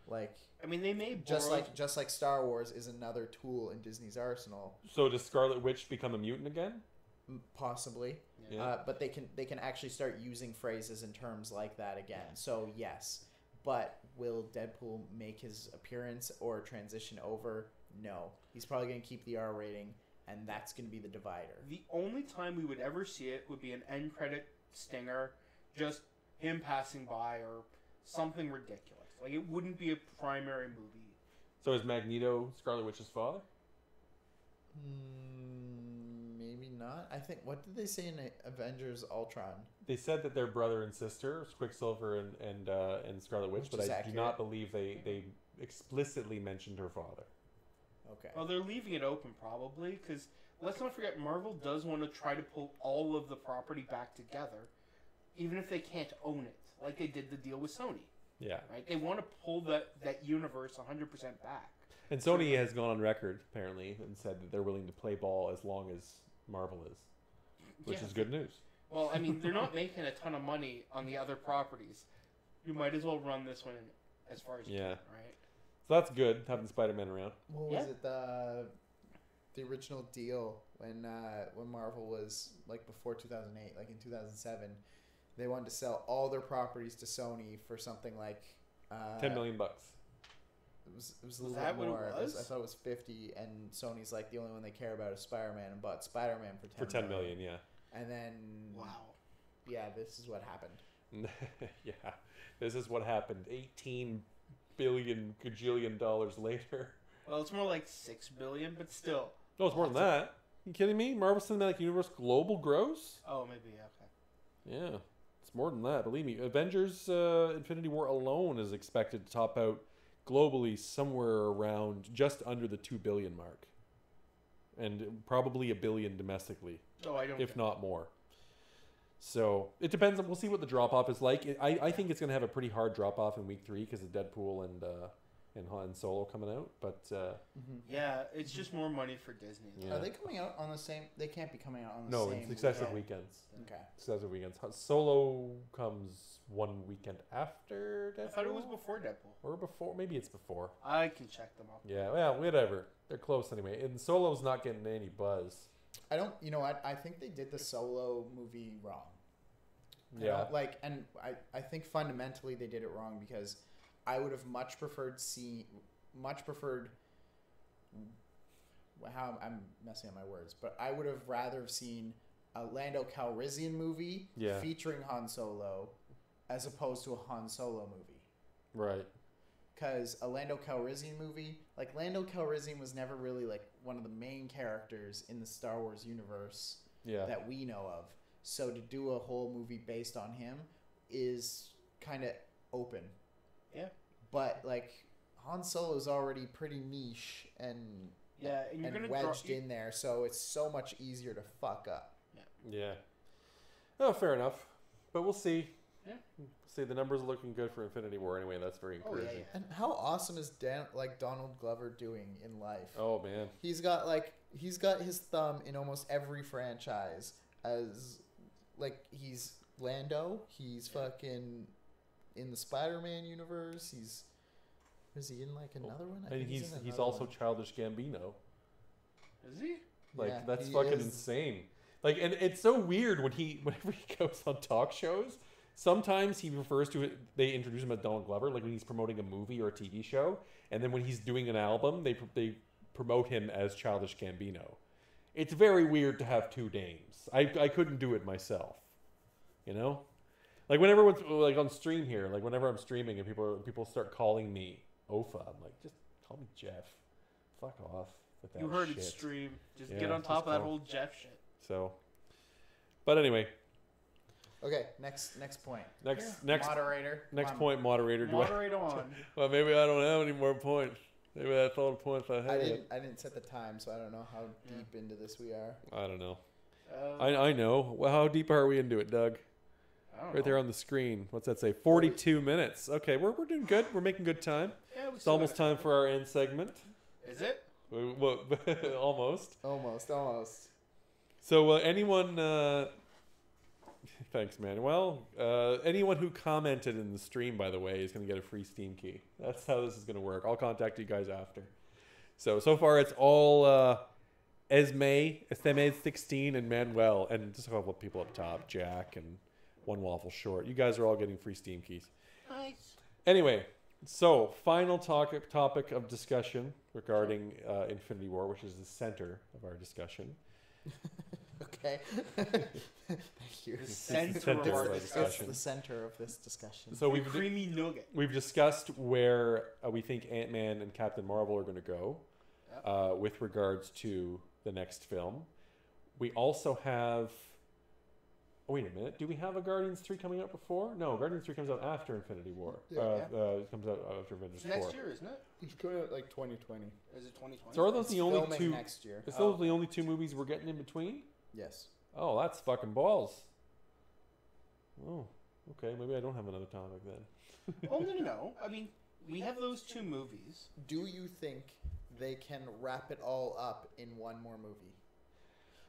Like, I mean, they may just borrow- like Star Wars is another tool in Disney's arsenal, So does Scarlet Witch become a mutant again? possibly. Yeah. But they can actually start using phrases and terms like that again. So yes, but will Deadpool make his appearance or transition over? No, he's probably going to keep the R rating, and that's going to be the divider. The only time we would ever see it would be an end credit stinger, just him passing by or something ridiculous. Like, it wouldn't be a primary movie. So is Magneto Scarlet Witch's father? Maybe not. I think, what did they say in Avengers Ultron? They said that they're brother and sister, Quicksilver and Scarlet Witch, Which but is I do accurate. not believe they explicitly mentioned her father. Okay. Well, they're leaving it open probably because let's not forget Marvel does want to try to pull all of the property back together, even if they can't own it, like they did the deal with Sony. Yeah. Right? They want to pull that universe 100% back. And Sony has gone on record, apparently, and said that they're willing to play ball as long as Marvel is, which Yeah. is good news. Well, I mean, they're not making a ton of money on the other properties. You might as well run this one as far as you Yeah. can, right? So that's good, having Spider-Man around. What Yeah. was it, the original deal when Marvel was, like, before 2008, like in 2007, they wanted to sell all their properties to Sony for something like $10 million. It was a little that bit what it more. was? I thought it was 50, and Sony's like, the only one they care about is Spider-Man, and bought Spider-Man for For $10 million, yeah. And then Wow. yeah, this is what happened. Yeah. This is what happened 18 billion gajillion dollars later. Well, it's more like $6 billion, but still. No, it's more than that. You kidding me? Marvel Cinematic Universe global gross? Oh, maybe, okay. Yeah. It's more than that, believe me. Avengers Infinity War alone is expected to top out globally somewhere around just under the 2 billion mark. And probably $1 billion domestically, Oh, I don't. if not more. So it depends. We'll see what the drop off is like. I think it's going to have a pretty hard drop off in week 3 because of Deadpool and Han Solo coming out. But Yeah, it's just more money for Disney. Yeah. Are they coming out on the same? They can't be coming out on the no, same. it's successive yeah. weekends. Okay. Successive weekends. Solo comes one weekend after Deadpool. I thought it was before Deadpool. Or before. Maybe it's before. I can check them up. Yeah, well, whatever. They're close anyway. And Solo's not getting any buzz. I don't. You know what? I think they did the Solo movie wrong. I Yeah. don't like, and I think fundamentally they did it wrong because I would have much preferred how I'm messing up my words, but I would have rather have seen a Lando Calrissian movie Yeah. featuring Han Solo as opposed to a Han Solo movie. Right. Because a Lando Calrissian movie, like Lando Calrissian was never really like one of the main characters in the Star Wars universe Yeah. that we know of. So to do a whole movie based on him is kind of open. Yeah. But like Han Solo's already pretty niche and Yeah, and you're gonna wedged in there, so it's so much easier to fuck up. Yeah. Oh, fair enough. But we'll see. Yeah. See, the numbers are looking good for Infinity War anyway. That's very Oh, yeah, encouraging. yeah. And how awesome is Donald Glover doing in life? Oh, man. He's got his thumb in almost every franchise as like he's Lando, he's fucking in the Spider-Man universe, is he in like another one? I And think he's in another also one. Childish Gambino. Is he? Like, Yeah, that's he fucking is. insane. Like, and it's so weird whenever he goes on talk shows. Sometimes he refers to it. They introduce him as Donald Glover, like when he's promoting a movie or a TV show, and then when he's doing an album, they promote him as Childish Gambino. It's very weird to have two names. I couldn't do it myself. You know, like whenever like on stream here, like whenever I'm streaming and people start calling me Ofa, I'm like, just call me Jeff. Fuck off with that. You heard shit. it stream. Just Yeah, get on just top of that go. whole Jeff shit. So, but anyway, Okay, next point. next Moderator. next Come on. point, moderator. Do I? Moderate on. Well, maybe I don't have any more points. Maybe that's all the points I I had. I didn't set the time, so I don't know how deep into this we are. I don't know. Uh, I know. Well, how deep are we into it, Doug? I don't Right there know. on the screen. What's that say? 42 minutes. Okay, we're doing good. We're making good time. Yeah, we It's still almost got time for our end segment. Is it? Almost. Almost. So anyone Thanks, man. Well, anyone who commented in the stream, by the way, is going to get a free Steam key. That's how this is going to work. I'll contact you guys after. So far it's all Esme 16, and Manuel, and just a couple of people up top, Jack and One Waffle Short. You guys are all getting free Steam keys. Nice. Anyway, so final topic of discussion regarding Infinity War, which is the center of our discussion. Okay. Thank you. The center center of our of our It's discussion. the center of this discussion. So The creamy nugget. we've discussed where we think Ant-Man and Captain Marvel are going to go Yep. with regards to the next film. We also have... Oh, wait a minute. Do we have a Guardians 3 coming out before? No, Guardians 3 comes out after Infinity War. It comes out after Avengers It's 4. next year, isn't it? It's coming out like 2020. Is it 2020? So are those It's the only filming two... next year. Is those the only two movies we're getting in between? Yes. Oh, that's fucking balls. Oh, okay. Maybe I don't have another topic then. Oh, no. I mean, we have those two movies. Do you think they can wrap it all up in one more movie?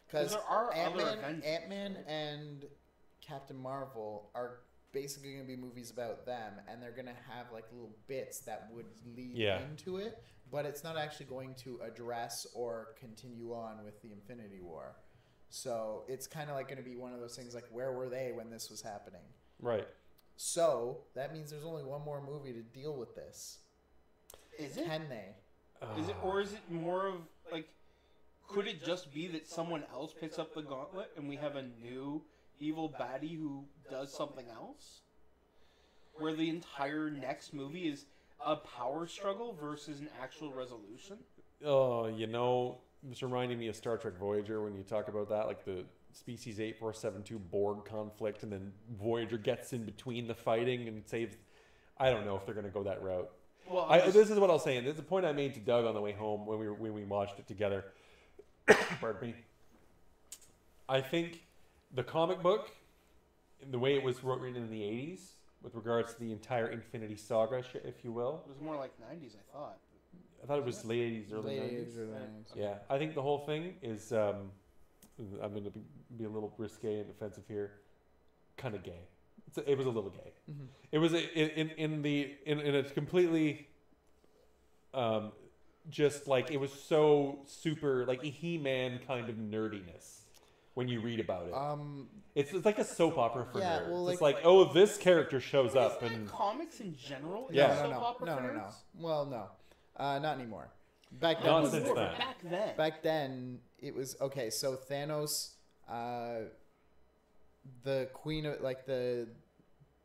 'Cause there are other Ant-Man, Avengers, Ant-Man right? and Captain Marvel are basically going to be movies about them, and they're going to have like little bits that would lead Yeah. into it, but it's not actually going to address or continue on with the Infinity War. So it's kind of like going to be one of those things like, where were they when this was happening? Right. So that means there's only one more movie to deal with this. Is it? Can they? Is it, or is it more of like? Could it just be that someone else picks up the gauntlet and we have a new evil baddie who does something else? Where the entire next movie is a power struggle versus an actual resolution? Oh, you know, it's reminding me of Star Trek Voyager when you talk about that, like the Species 8472 Borg conflict, and then Voyager gets in between the fighting and saves. I don't know if they're going to go that route. Well, This is what I was saying. This is a point I made to Doug on the way home when we watched it together. Pardon me. I think the comic book, the way it was written in the 80s, with regards to the entire Infinity Saga, if you will. it was more like 90s, I thought. I thought it was late 80s, early 90s. Yeah, I think the whole thing is, I'm going to be a little risque and offensive here, kind of gay. It was a little gay. Mm-hmm. It was in a completely, just like, it was so super, like a He-Man kind of nerdiness when you read about it. It's like a soap opera for Yeah, nerds. well, It's like- like, oh, this character shows Isn't up, that and comics in general? Yeah. Soap opera for No. nerds? Well, no. Not anymore. Back then, Not was since different. then. Back then. It was okay. So Thanos, the queen of like the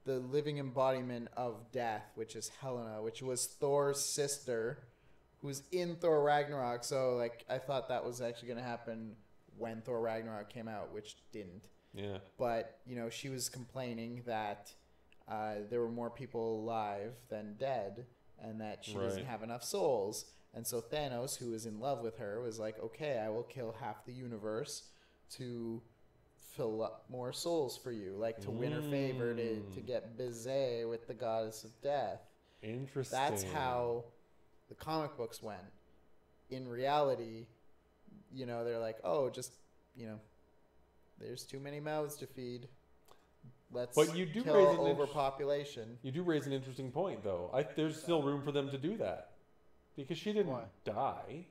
living embodiment of death, which is Helena, which was Thor's sister, who was in Thor Ragnarok. So like I thought that was actually going to happen when Thor Ragnarok came out, which didn't. yeah. But you know, she was complaining that there were more people alive than dead, and that she doesn't Right. have enough souls. And so Thanos, who was in love with her, was like, "Okay, I will kill half the universe to fill up more souls for you, like to win her favor, to get busy with the goddess of death." Interesting. That's how the comic books went. In reality, you know, they're like, "Oh, just you know, there's too many mouths to feed. Let's But you do kill raise an overpopulation." You do raise an interesting point, though. There's still room for them to do that. Because she didn't Why? die.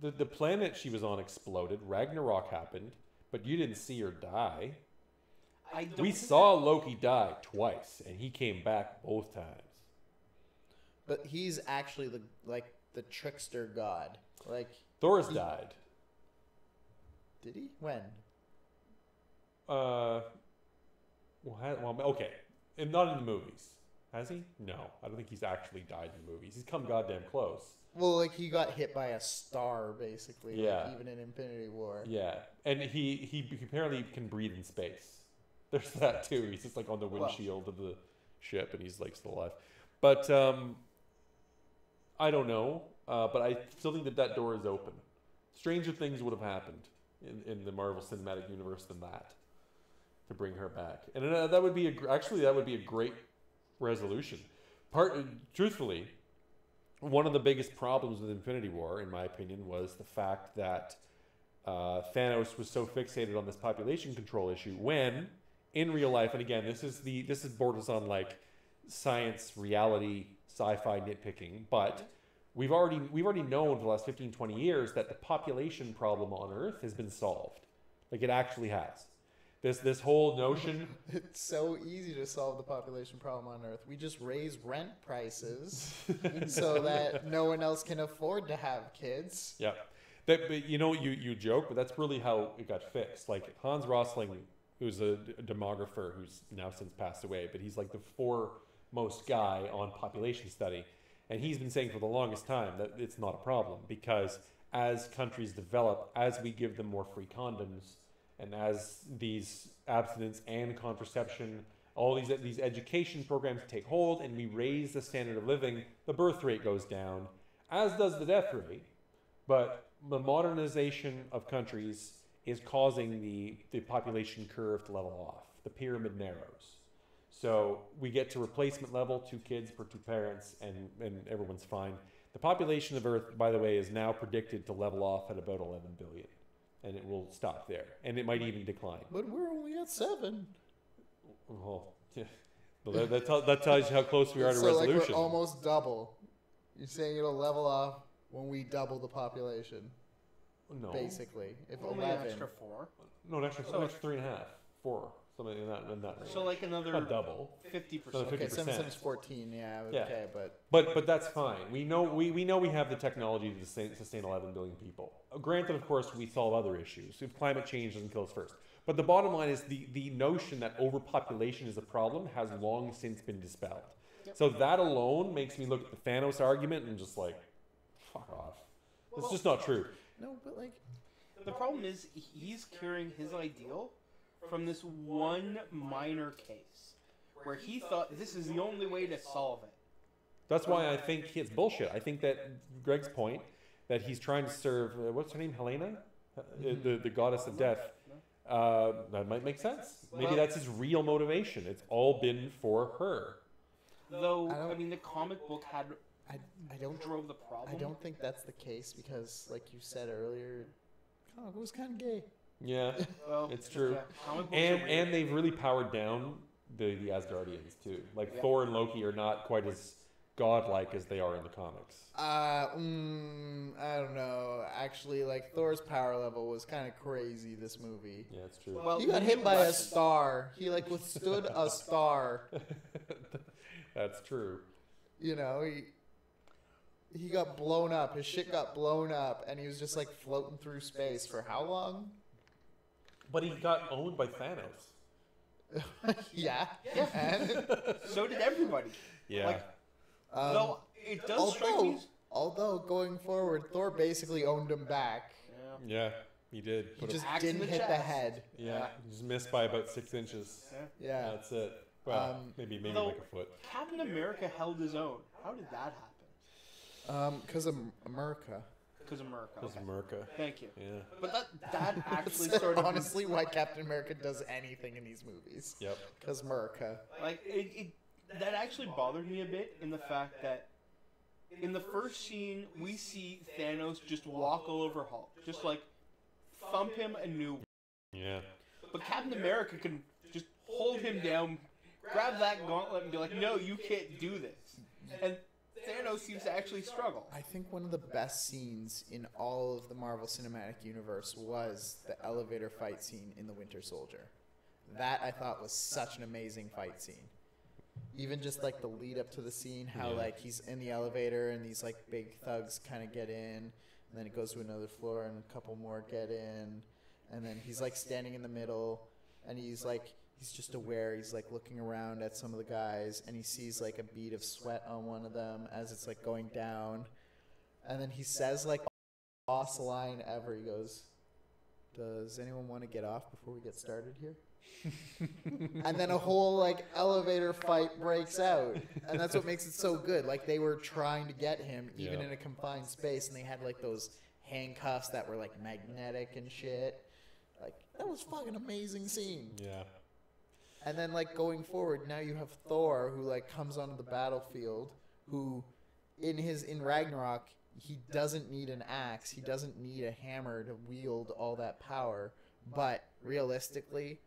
The planet she was on exploded. Ragnarok happened. But you didn't see her die. I don't We think saw Loki die twice. And he came back both times. But he's actually the trickster god. Like, Thor's died. did he? When? Okay. And not in the movies. Has he? No. I don't think he's actually died in the movies. He's come goddamn close. Well, like he got hit by a star, basically. like, Yeah. even in Infinity War. Yeah. And he apparently can breathe in space. There's that too. He's just like on the windshield of the ship and he's like still alive. But I don't know. But I still think that door is open. Stranger things would have happened in the Marvel Cinematic Universe than that to bring her back. And that would be a great resolution. Truthfully, one of the biggest problems with Infinity War, in my opinion, was the fact that Thanos was so fixated on this population control issue when, in real life, and again, this is borders on like science, reality, sci-fi nitpicking, but we've already known for the last 15, 20 years that the population problem on Earth has been solved. Like it actually has. This whole notion. It's so easy to solve the population problem on Earth. We just raise rent prices so that no one else can afford to have kids. Yeah. But you joke, but that's really how it got fixed. Like Hans Rosling, who's a demographer who's now since passed away, but he's like the foremost guy on population study. And he's been saying for the longest time that it's not a problem because as countries develop, as we give them more free condoms, and as these abstinence and contraception, all these education programs take hold and we raise the standard of living, the birth rate goes down, as does the death rate. But the modernization of countries is causing the population curve to level off. The pyramid narrows. So we get to replacement level, 2 kids per 2 parents, and everyone's fine. The population of Earth, by the way, is now predicted to level off at about 11 billion. And it will stop there. And it might even decline. But we're only at 7. Well, yeah. Well, that tells you how close we are to resolution. Like we're almost double. You're saying it'll level off when we double the population. No. Basically. If Only 11. an extra 4. No, an extra 3.5, 4. Something in that range. So like another not double. 50%. Another 50%. Okay, 7 times 14, yeah. Okay, But that's fine. We know we have the technology to sustain 11 billion people. Granted, of course, we solve other issues. If climate change doesn't kill us first. But the bottom line is the notion that overpopulation is a problem has long since been dispelled. Yep. So that alone makes me look at the Thanos argument and just like, fuck off. It's just not true. No, but like... The problem is he's carrying his ideal from this one minor case where he thought this is the only way to solve it. That's why I think it's bullshit. I think that Greg's point that he's trying to serve, what's her name, Helena? The goddess of death. That might make sense. Maybe that's his real motivation. It's all been for her. Though, I mean, the comic book had I don't drove the problem. I don't think that's the case because, like you said earlier, comic book was kind of gay. Yeah, well, it's true. Yeah, and they've really powered down the Asgardians too. Like Thor and Loki are not quite as godlike as they are in the comics. I don't know. Actually, like Thor's power level was kind of crazy this movie. Yeah, it's true. Well, he got hit by a star. He like withstood a star. That's true. You know, he got blown up. His shit got blown up, and he was just like floating through space for how long? But he got owned by Thanos. Yeah. And so did everybody. Yeah. Like, though it does strike me. Although going forward, Thor basically owned him back. Yeah, he did. He just didn't hit the head. Yeah, he just missed by about 6 inches. Yeah. That's it. Well, maybe like a foot. Captain America held his own. How did that happen? Because of America. Because of America. Because of America. Thank you. Yeah. But that actually That's sort of honestly why Captain America does anything in these movies. Yep. Because America. Like that actually bothered me a bit in the fact that in the first scene we see Thanos just walk all over Hulk, just like thump him a new. Yeah. But Captain America can just hold him down, grab that gauntlet, and be like, "No, you can't do this." And Thanos seems to actually struggle. I think one of the best scenes in all of the Marvel Cinematic Universe was the elevator fight scene in The Winter Soldier. That I thought was such an amazing fight scene. Even just like the lead up to the scene, how like he's in the elevator and these like big thugs kind of get in, and then it goes to another floor and a couple more get in, and then he's like standing in the middle, and he's just aware. He's like looking around at some of the guys, and he sees like a bead of sweat on one of them as it's like going down, and then he says like boss line ever. He goes, "Does anyone want to get off before we get started here?" And then a whole like elevator fight breaks out, and that's what makes it so good. Like they were trying to get him even in a confined space, and they had like those handcuffs that were like magnetic and shit. Like that was fucking amazing scene. Yeah. And then like going forward, now you have Thor who like comes onto the battlefield, who in Ragnarok he doesn't need an axe, he doesn't need a hammer to wield all that power, but realistically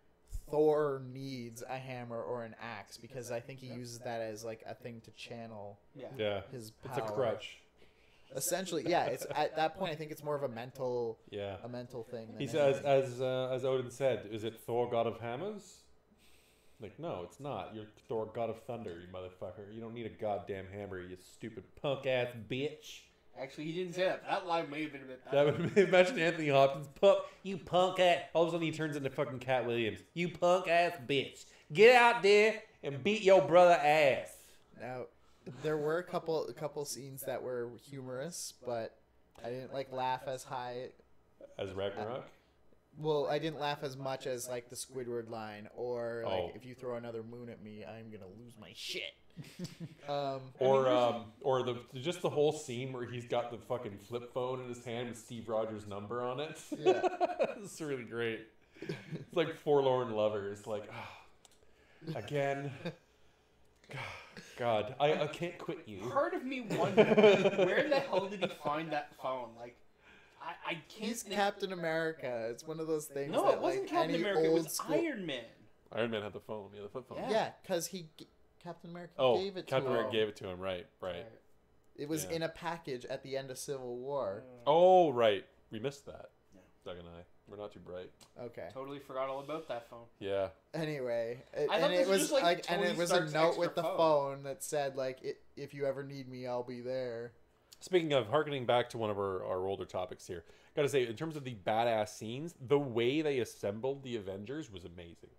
Thor needs a hammer or an axe because I think he uses that as like a thing to channel Yeah. his power. It's a crutch. Essentially, yeah. It's at that point I think it's more of a mental Yeah. thing. Than He says, as Odin said, is it Thor, god of hammers? Like, no, it's not. You're Thor, god of thunder, you motherfucker. You don't need a goddamn hammer, you stupid punk ass bitch. Actually, he didn't say that. That line may have been a bit That better. would imagine Anthony Hopkins, you punk ass. All of a sudden he turns into fucking Cat Williams. You punk ass bitch. Get out there and beat your brother ass. Now, there were a couple scenes that were humorous, but I didn't like laugh as high. As Ragnarok? Well, I didn't laugh as much as like the Squidward line, or like Oh. if you throw another moon at me, I'm gonna lose my shit. Or just the whole scene where he's got the fucking flip phone in his hand with Steve Rogers' number on it. Yeah. It's really great. It's like forlorn lovers, like, again. God, I can't quit you. Part of me wonders, where the hell did he find that phone? Like, I can't He's think. Captain America. It's one of those things. No, that, it wasn't like, Captain any America. It old was school- Iron Man. Iron Man had the phone, the flip phone. Yeah. Yeah, because Captain America Oh, gave it Captain to America him. gave it to him, right. It was Yeah. in a package at the end of Civil War. Oh, right. We missed that. Yeah. Doug and I. We're not too bright. Okay. Totally forgot all about that phone. Yeah. Anyway, I thought and this it was was just, like, and Tony it was Stark's a note with extra the phone. phone that said like, "If you ever need me, I'll be there." Speaking of harkening back to one of our older topics here, gotta say, in terms of the badass scenes, the way they assembled the Avengers was amazing.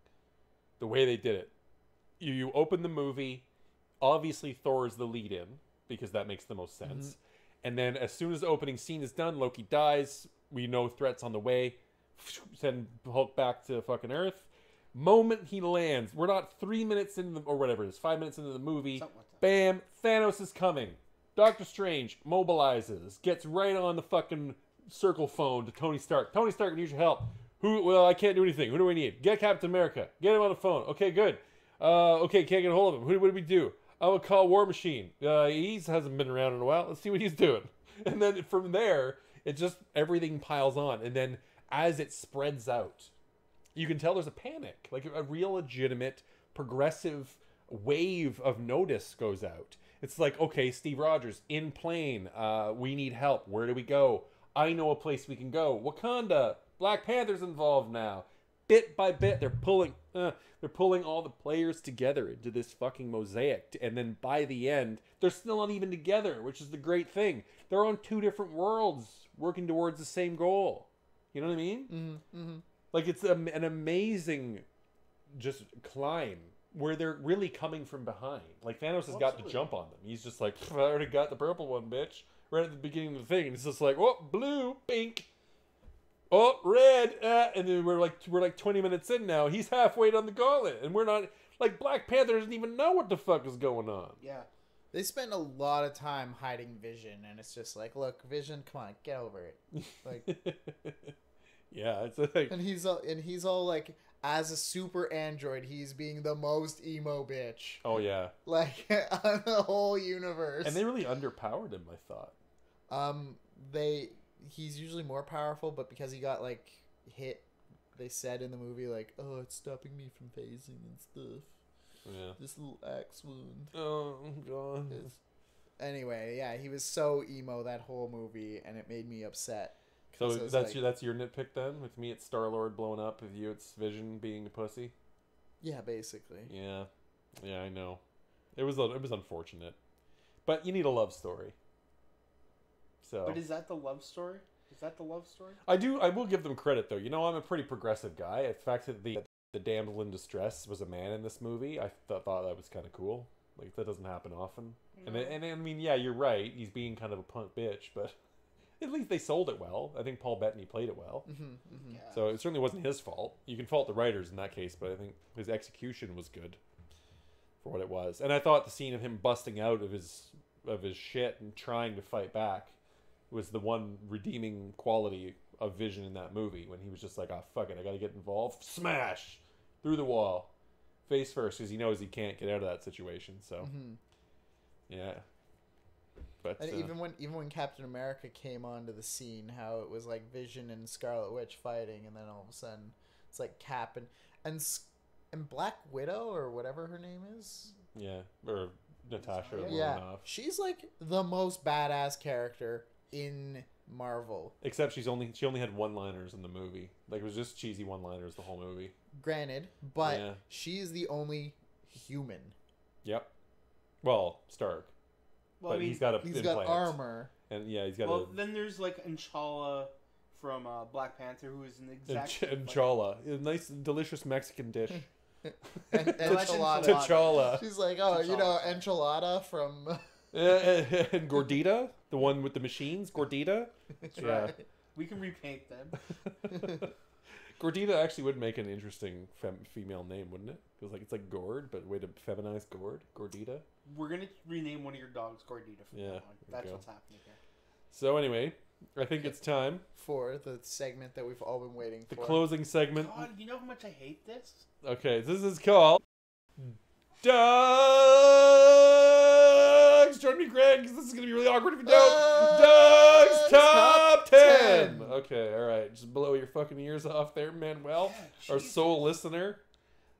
The way they did it. You open the movie, obviously Thor is the lead in, because that makes the most sense. Mm-hmm. And then as soon as the opening scene is done, Loki dies, we know threats on the way, send Hulk back to fucking Earth. Moment he lands, we're not 3 minutes into or whatever it is, 5 minutes into the movie, Something like that. bam, Thanos is coming. Doctor Strange mobilizes, gets right on the fucking circle phone to Tony Stark. Tony Stark, I need your help. Well, I can't do anything. Who do we need? Get Captain America. Get him on the phone. Okay, good. Okay, can't get a hold of him. What do we do? I will call War Machine. He hasn't been around in a while. Let's see what he's doing. And then from there, it just, everything piles on. And then as it spreads out, you can tell there's a panic. Like a real legitimate, progressive wave of notice goes out. It's like, okay, Steve Rogers, in plane. We need help. Where do we go? I know a place we can go. Wakanda. Black Panther's involved now. Bit by bit, they're pulling all the players together into this fucking mosaic. And then by the end, they're still not even together, which is the great thing. They're on two different worlds working towards the same goal. You know what I mean? Mm-hmm. Like, it's an amazing just climb where they're really coming from behind. Like, Thanos has got the jump on them. He's just like, I already got the purple one, bitch. Right at the beginning of the thing. And it's just like, oh, blue, pink. Oh, red. And then we're like 20 minutes in now. He's halfway down the gauntlet. And we're not, like, Black Panther doesn't even know what the fuck is going on. Yeah. They spend a lot of time hiding Vision, and it's just like, look, Vision, come on, get over it. Like, yeah, it's like, and he's all like, as a super android, he's being the most emo bitch, oh yeah. like, on the whole universe. And they really underpowered him, I thought. He's usually more powerful, but because he got like hit, they said in the movie like, oh, it's stopping me from phasing and stuff. Yeah. This little axe wound. Oh god. Anyway, yeah, he was so emo that whole movie, and it made me upset. So 'Cause it was that's your nitpick then? With me, it's Star-Lord blowing up. With you, it's Vision being a pussy. Yeah, basically. Yeah, I know. It was unfortunate, but you need a love story. So. But is that the love story? Is that the love story? I will give them credit though. You know, I'm a pretty progressive guy. The fact that the damsel in distress was a man in this movie, I thought that was kind of cool. Like, that doesn't happen often. No. And I mean, yeah, you're right. He's being kind of a punk bitch, but at least they sold it well. I think Paul Bettany played it well. Yeah. So it certainly wasn't his fault. You can fault the writers in that case, but I think his execution was good for what it was. And I thought the scene of him busting out of his shit and trying to fight back was the one redeeming quality of Vision in that movie, when he was just like, oh, fuck it, I gotta get involved. Smash! Through the wall. Face first, because he knows he can't get out of that situation. So, yeah. But And even when Captain America came onto the scene, how it was like Vision and Scarlet Witch fighting, and then all of a sudden it's like Cap, and Black Widow or whatever her name is. Yeah, or Natasha Yeah, Romanoff. she's like the most badass character in Marvel. Except she only had one-liners in the movie. Like it was just cheesy one-liners the whole movie. Granted, but Yeah. she's the only human. Yep. Well, Stark, Well, but he's got He's got armor. and yeah, he's got Well, then there's like N'Challa from Black Panther, who is an exact N'Challa, a nice, delicious Mexican dish. Enchilada. T'Challa. She's like, oh, you know, enchilada from. And Gordita, the one with the machines, Gordita. That's Yeah. right. We can repaint them. Gordita actually would make an interesting female name, wouldn't it? Because it's like Gord, but way to feminize Gordita. We're gonna rename one of your dogs Gordita from Yeah, now on. there That's you go. what's happening here. So anyway, I think it's time. For the segment that we've all been waiting The for. closing segment. God, you know how much I hate this? Okay, this is called Doug's. Join me, Greg, because this is going to be really awkward if you don't. Doug's Top 10. Okay, all right. Just blow your fucking ears off there, Manuel, our sole listener.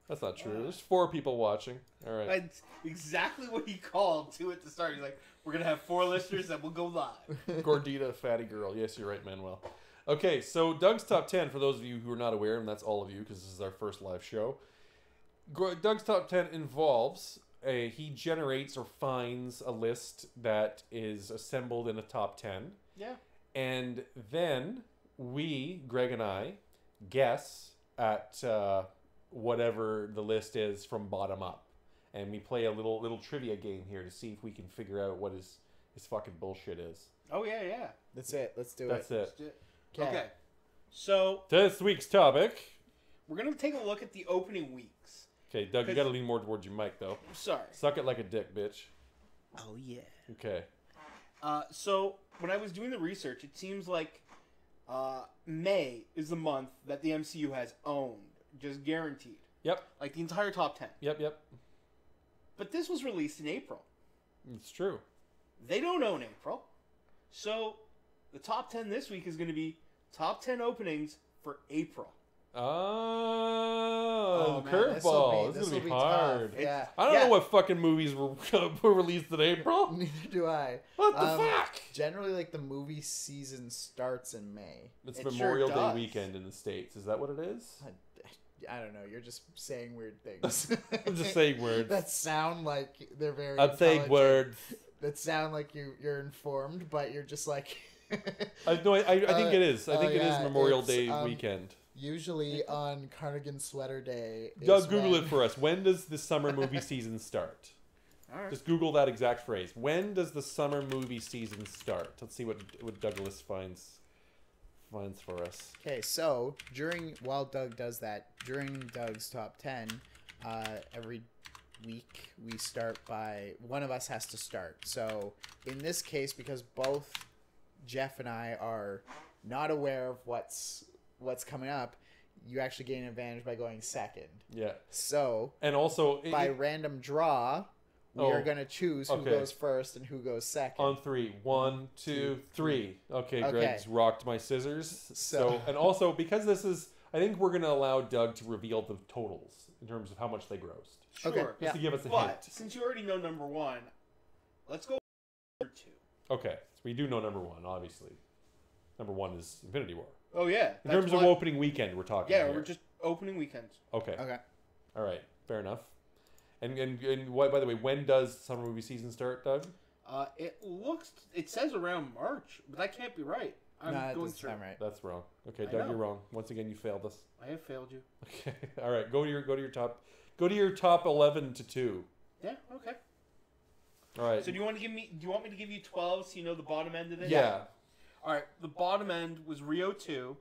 That's not true. There's 4 people watching. All right. That's exactly what he called to at the start. He's like, we're gonna have 4 listeners that will go live. Gordita, fatty girl. Yes, you're right, Manuel. Okay, so Doug's Top 10, for those of you who are not aware, and that's all of you because this is our first live show. Doug's Top 10 involves he generates or finds a list that is assembled in a top 10. Yeah. And then we, Greg and I, guess at whatever the list is from bottom up. And we play a little trivia game here to see if we can figure out what his fucking bullshit is. Oh yeah. That's it. Let's do That's it. it. Okay. So This week's topic. we're gonna take a look at the opening weeks. Okay, Doug, you gotta lean more towards your mic, though. Sorry. Suck it like a dick, bitch. Oh yeah. Okay. So when I was doing the research, it seems like May is the month that the MCU has owned, just guaranteed. Yep. Like the entire top 10. Yep. But this was released in April. It's true. They don't own April. So the top 10 this week is going to be top 10 openings for April. Oh, man, curveball. This is this'll going to be tough. hard. Yeah. I don't know what fucking movies were released in April. Neither do I. What the fuck? Generally, like the movie season starts in May. It's It Memorial sure Day does. weekend in the States. Is that what it is? I don't know. You're just saying weird things. I'm just saying words. that sound like they're very. I'm saying intelligent. words. That sound like you're informed, but you're just like. I think it is. I think it is yeah, Memorial it's, Day weekend. Usually on Cardigan Sweater Day. Doug, Google it for us. When does the summer movie season start? All right. Just Google that exact phrase. When does the summer movie season start? Let's see what Douglas finds for us. Okay, so while Doug does that, during Doug's top 10, every week we start by one of us has to start. So in this case, because both Jeff and I are not aware of what's coming up, you actually gain an advantage by going second. Yeah. So And also by random draw, we are going to choose who okay. goes first and who goes second. on 3. 1, 2, 3. Okay, Okay. Greg's rocked my scissors. So- And also because this is, I think we're gonna allow Doug to reveal the totals in terms of how much they grossed. Sure. Okay, Just yeah. to give us a But hint. since you already know number 1, let's go number 2. Okay, so we do know number 1, obviously. Number 1 is Infinity War. Oh yeah. In terms of opening weekend, we're talking. Yeah, here. we're just opening weekends. Okay. Okay. All right. Fair enough. And what? By the way, when does summer movie season start, Doug? It says around March, but that can't be right. I'm That going doesn't through. sound right. That's wrong. Okay, I Doug, know. you're wrong. Once again, you failed us. I have failed you. Okay. All right. Go to your top 11 to 2. Yeah, okay. All right. So do you want me to give you 12 so you know the bottom end of it? Yeah. All right, the bottom end was Rio 2,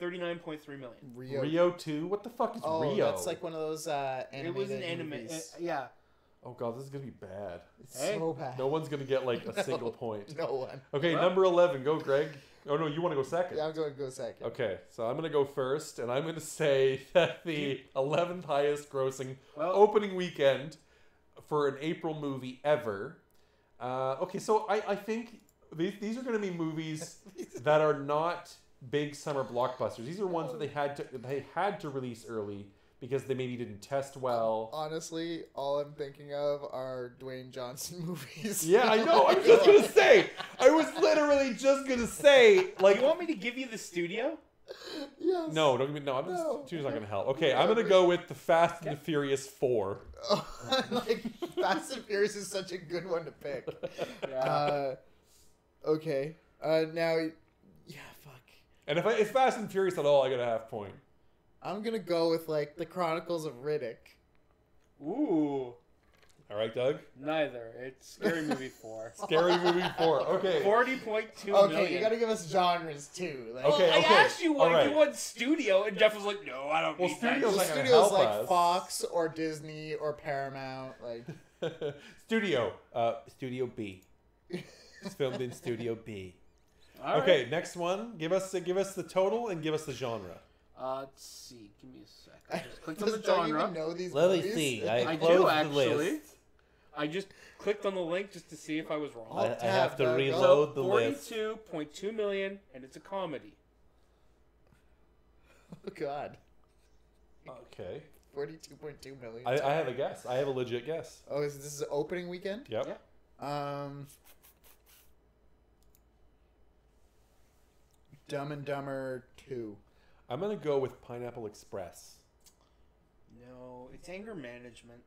39.3 million. Rio 2. What the fuck is Oh, Rio? that's like one of those animated It was an anime. movies. Yeah. Oh god, this is gonna be bad. It's Hey. so bad. No one's gonna get like a single point. No one. Okay, Well- number 11. Go, Greg. Oh no, you want to go second. Yeah, I'm going to go second. Okay, so I'm gonna go first, and I'm gonna say that the 11th highest grossing Well, opening weekend for an April movie ever. Okay, so I think these are going to be movies that are not big summer blockbusters. These are ones that they had to release early because they maybe didn't test well. Honestly, all I'm thinking of are Dwayne Johnson movies. Yeah, I know. I was just gonna say. I was literally just gonna say. Like, You want me to give you the studio? Yes. no, don't give me. No, I'm No. just not gonna help. Okay, I'm gonna go with the Fast and the Furious 4. Like, Fast and Furious is such a good one to pick. Yeah. Okay. Now, yeah, fuck. And if it's Fast and Furious at all, I get a half point. I'm gonna go with like the Chronicles of Riddick. Ooh. All right, Doug. Neither. It's Scary Movie 4. Scary Movie 4. Okay. 40.2 Okay, million. you gotta give us genres too. Like, Okay. I asked you what all right. you want studio, and Jeff was like, "No, I don't Well, need studio's that." not gonna studios help like us. Fox or Disney or Paramount. Like, Studio. Studio B. It's filmed in Studio B. All Okay, right. next one. Give us the total and give us the genre. Let's see. Give me a sec. I just clicked on the don't genre. even know these Let me movies. see. I do actually. I just clicked on the link just to see if I was wrong. I have to Doug. reload the So list. 42.2 million, and it's a comedy. Oh God, Okay. 42.2 million. I have a guess. I have a legit guess. Oh, this is opening weekend? Yep. Yeah. Dumb and Dumber 2. I'm gonna go with Pineapple Express. No, it's anger management.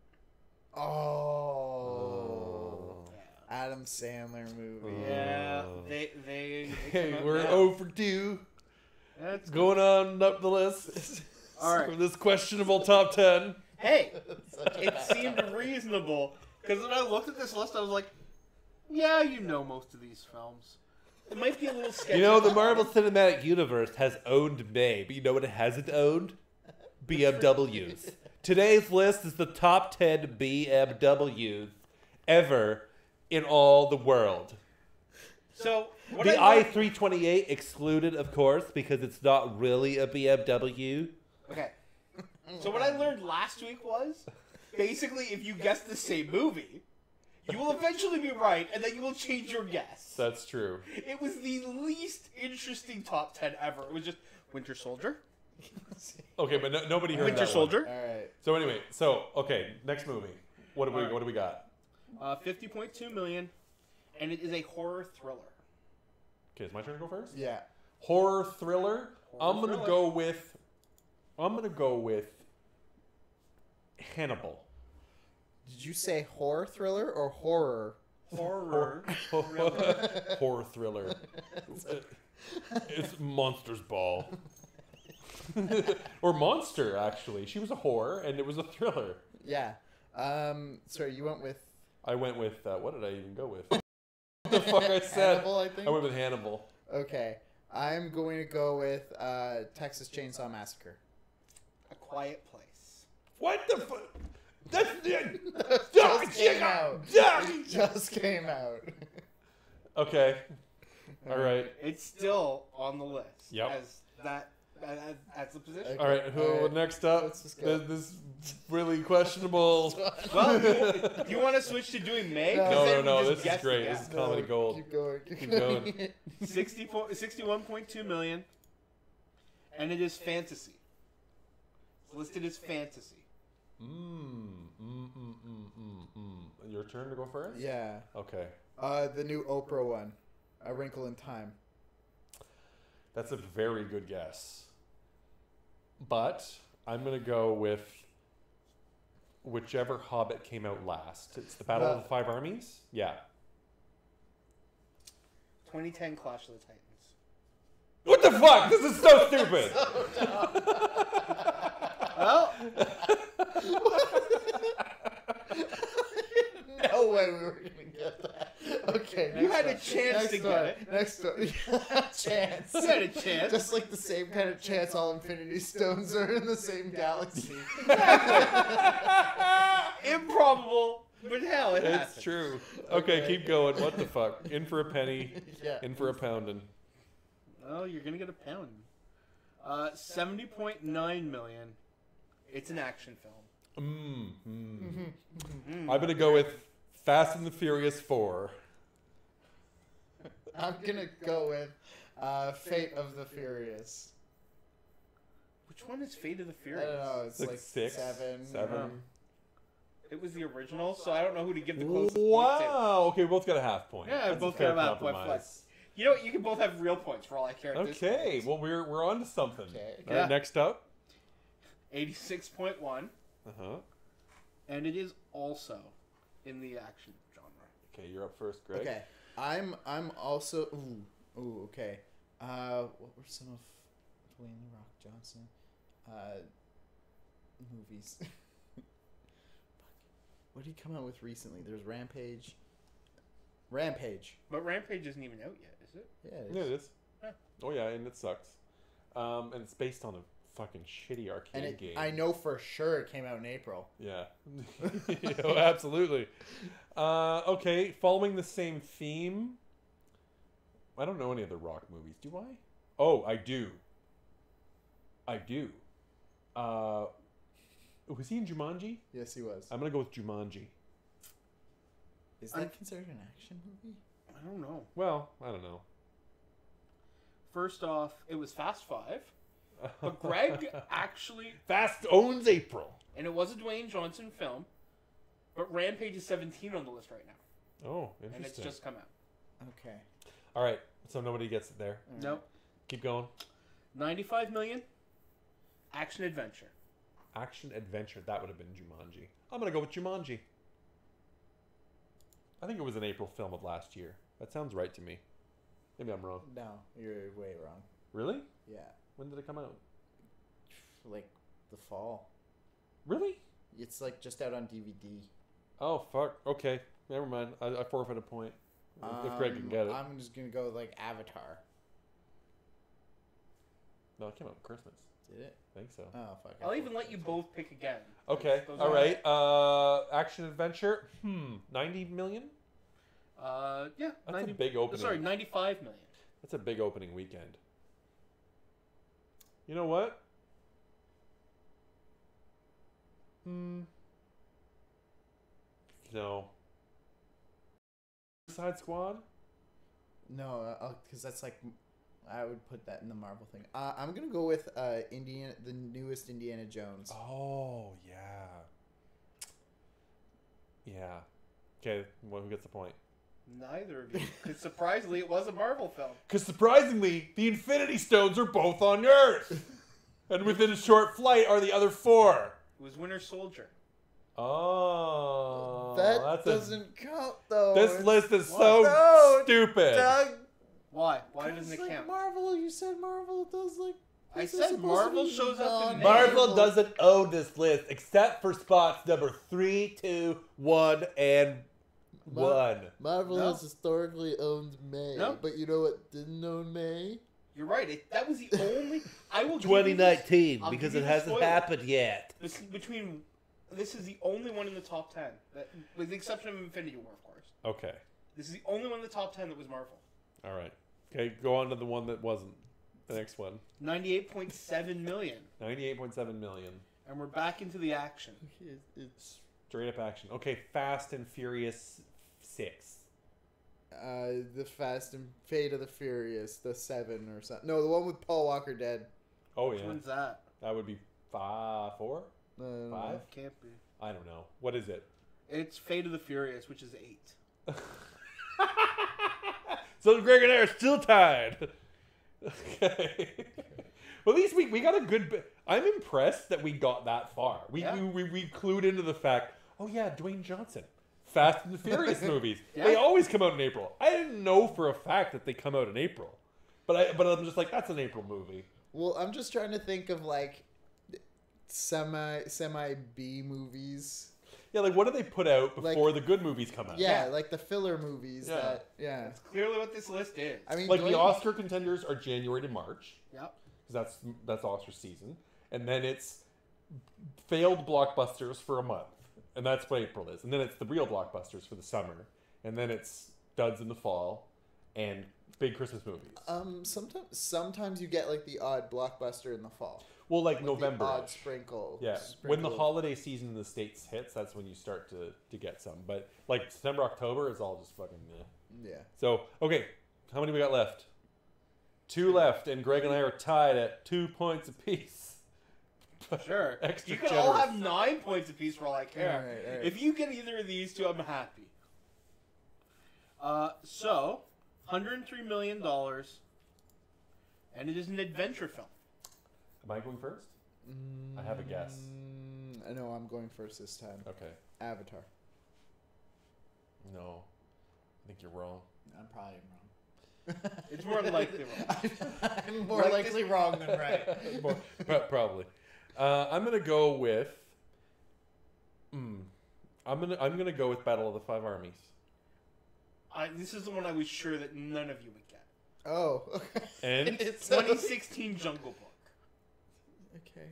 Oh. Yeah. Adam Sandler movie. Yeah, Oh. they Hey, come out we're now. 0 for 2. That's Going on up the list. All right. For this questionable top 10. Hey, Such a it bad- seemed reasonable because when I looked at this list, I was like, "Yeah, you know most of these films." It might be a little sketchy. You know, the Marvel Cinematic Universe has owned May, but you know what it hasn't owned? BMWs. Today's list is the top 10 BMWs ever in all the world. So what The I learned- i328 excluded, of course, because it's not really a BMW. Okay. So what I learned last week was, basically, if you guess the same movie, you will eventually be right, and then you will change your guess. That's true. It was the least interesting top 10 ever. It was just Winter Soldier, Okay, but nobody heard Winter that one. Soldier, All right. So anyway, okay, next movie. What do we got? 50.2 million, and it is a horror thriller. Okay, it's my turn to go first. Yeah. Horror thriller. Horror I'm gonna thriller. go with Hannibal. Did you say horror thriller or horror? Horror. Horror thriller. It's Monster's Ball. Or Monster, actually. She was a horror, and it was a thriller. Yeah. Sorry, you went with I went with, what did I even go with? What the fuck I said? Hannibal, I think. I went with Hannibal. Okay. I'm going to go with Texas Chainsaw Massacre. A Quiet Place. What the fuck? That's Just came out. Just came out. Okay. All right. It's still on the list. Yep. As the position. Okay. All right. Who All right. next up? Let's just go. This really questionable. Well, do you want to switch to doing Meg? No. 'Cause then we No. just This is guess great. the This is gap. comedy gold. Keep going. Keep going. 61.2 and it is fantasy. It's listed as fantasy. Your turn to go first? Yeah. Okay. The new Oprah one, A Wrinkle in Time. That's a very good guess. But I'm going to go with whichever Hobbit came out last. It's the Battle of the Five Armies? Yeah. 2010 Clash of the Titans. What the fuck? This is so stupid. Well, No way we were gonna get that. Okay, you next had a one. chance Next to one. get it. Next one. Chance. You had a chance. Just like the same kind of chance all Infinity Stones are in the same galaxy. Improbable, but hell, it It's happens. true. Okay, Okay. keep going. What the fuck? In for a penny, Yeah. in for a pounding. Oh, you're gonna get a pound. 70.9 million. It's an action film. I'm going to go with Fast and the Furious 4. I'm gonna go with Fate of the Furious. Which Which one is Fate of the I Furious? don't know. It's like 6, 7. 7. It was the original, so I don't know who to give the closest point to. Wow. Okay, we both got a half point. Yeah, That's both a fair got a half point. compromise. You know what? You can both have real points for all I care. At this Okay, point. well we're on to something. Okay. All right, Yeah. next up. 86.1, and it is also in the action genre. Okay, you're up first, Greg. Okay. I'm also. Ooh. Okay. What were some of Dwayne The Rock Johnson movies? What did he come out with recently? There's Rampage. But Rampage isn't even out yet, is it? Yeah. Yeah, it is. Yeah. Oh yeah, and it sucks. And it's based on a fucking shitty arcade game. I know for sure it came out in April. Yeah. Oh, absolutely. Okay, following the same theme. I don't know any other Rock movies. Do I? Oh, I do. Was he in Jumanji? Yes, he was. I'm gonna go with Jumanji. Is that considered an action movie? I don't know. Well, I don't know. First off, it was Fast 5, but Greg actually, Fast owns April. and it was a Dwayne Johnson film, but Rampage is 17 on the list right now, Oh, interesting. and it's just come out. Okay. All right, so nobody gets it there. Nope. Keep going. 95 million. Action adventure. Action adventure. That would have been Jumanji. I'm gonna go with Jumanji. I think it was an April film of last year. That sounds right to me. Maybe I'm wrong. No, you're way wrong. Really? Yeah. When did it come out? Like the fall. Really? It's like just out on DVD. Oh fuck. Okay, never mind. I forfeit a point. If Greg can get it. I'm just gonna go with like Avatar. No, it came out on Christmas. Did it? I think so. Oh fuck. I'll even let you both pick again. Okay. Those All are- right. Action adventure. 90 million. Yeah. That's a big opening. Sorry, 95 million. That's a big opening weekend. You know what? No. Suicide Squad? No, because that's like, I would put that in the Marvel thing. I'm gonna go with the newest Indiana Jones. Oh, yeah. Yeah. Okay, well, who gets the point? Neither of you. Because surprisingly, it was a Marvel film. Because surprisingly, the Infinity Stones are both on Earth! And within a short flight are the other 4. It was Winter Soldier. Oh. That doesn't count though. This list is What? so No, stupid. Doug. Why? Why doesn't it like count? Marvel. You said Marvel does like. I this is said supposed Marvel to be shows up in Marvel doesn't own this list except for spots number 3, 2, 1, and 1. Marvel No. has historically owned May, No. but you know what didn't own May? You're right. That was the only. I will. give you this- 2019 I'll because give it you the hasn't spoiler. happened yet. This is the only one in the top 10, with the exception of Infinity War, of course. Okay. This is the only one in the top 10 that was Marvel. All right. Okay, go on to the one that wasn't. The next one. 98.7 million. 98.7 million. And we're back into the action. It's Straight up action. Okay, Fast and Furious 6. the Fast and Fate of the Furious, the 7 or something. No, the one with Paul Walker dead. Oh, Which yeah. one's that? That would be 4? 5? Can't be. I don't know. What is it? It's Fate of the Furious, which is 8. So Greg and I are still tied. Okay. Well, at least we got a good bit. I'm impressed that we got that far. We clued into the fact, oh yeah, Dwayne Johnson. Fast and the Furious movies. Yeah. They always come out in April. I didn't know for a fact that they come out in April. But I'm just like, that's an April movie. Well, I'm just trying to think of like semi B movies. Yeah, like what do they put out before Like- the good movies come out? Yeah, like the filler movies. Yeah. That's clearly what this list is. I mean, Like the Dwayne- Oscar contenders are January to March. Yep. Because that's Oscar season. And then it's failed blockbusters for a month. And that's what April is. And then it's the real blockbusters for the summer. And then it's duds in the fall and big Christmas movies. Sometimes you get like the odd blockbuster in the fall. Well, like Like November. the odd sprinkle. Yeah. When the holiday season in the States hits, that's when you start to get some. But like September, October is all just fucking meh. Yeah. So, okay. How many we got left? 2 left. And Greg and I are tied at 2 points apiece. Sure. Extra You can generous. all have 9 points apiece for all I care. All right. If you get either of these two, I'm happy. So, $103 million, and it is an adventure film. Am I going first? I have a guess. I know I'm going first this time. Okay. Avatar. No. I think you're wrong. I'm probably wrong. It's more likely wrong. I'm more likely wrong than right. Probably. I'm gonna go with. I'm gonna go with Battle of the Five Armies. This is the one I was sure that none of you would get. Oh. And It's 2016 Jungle Book. Okay.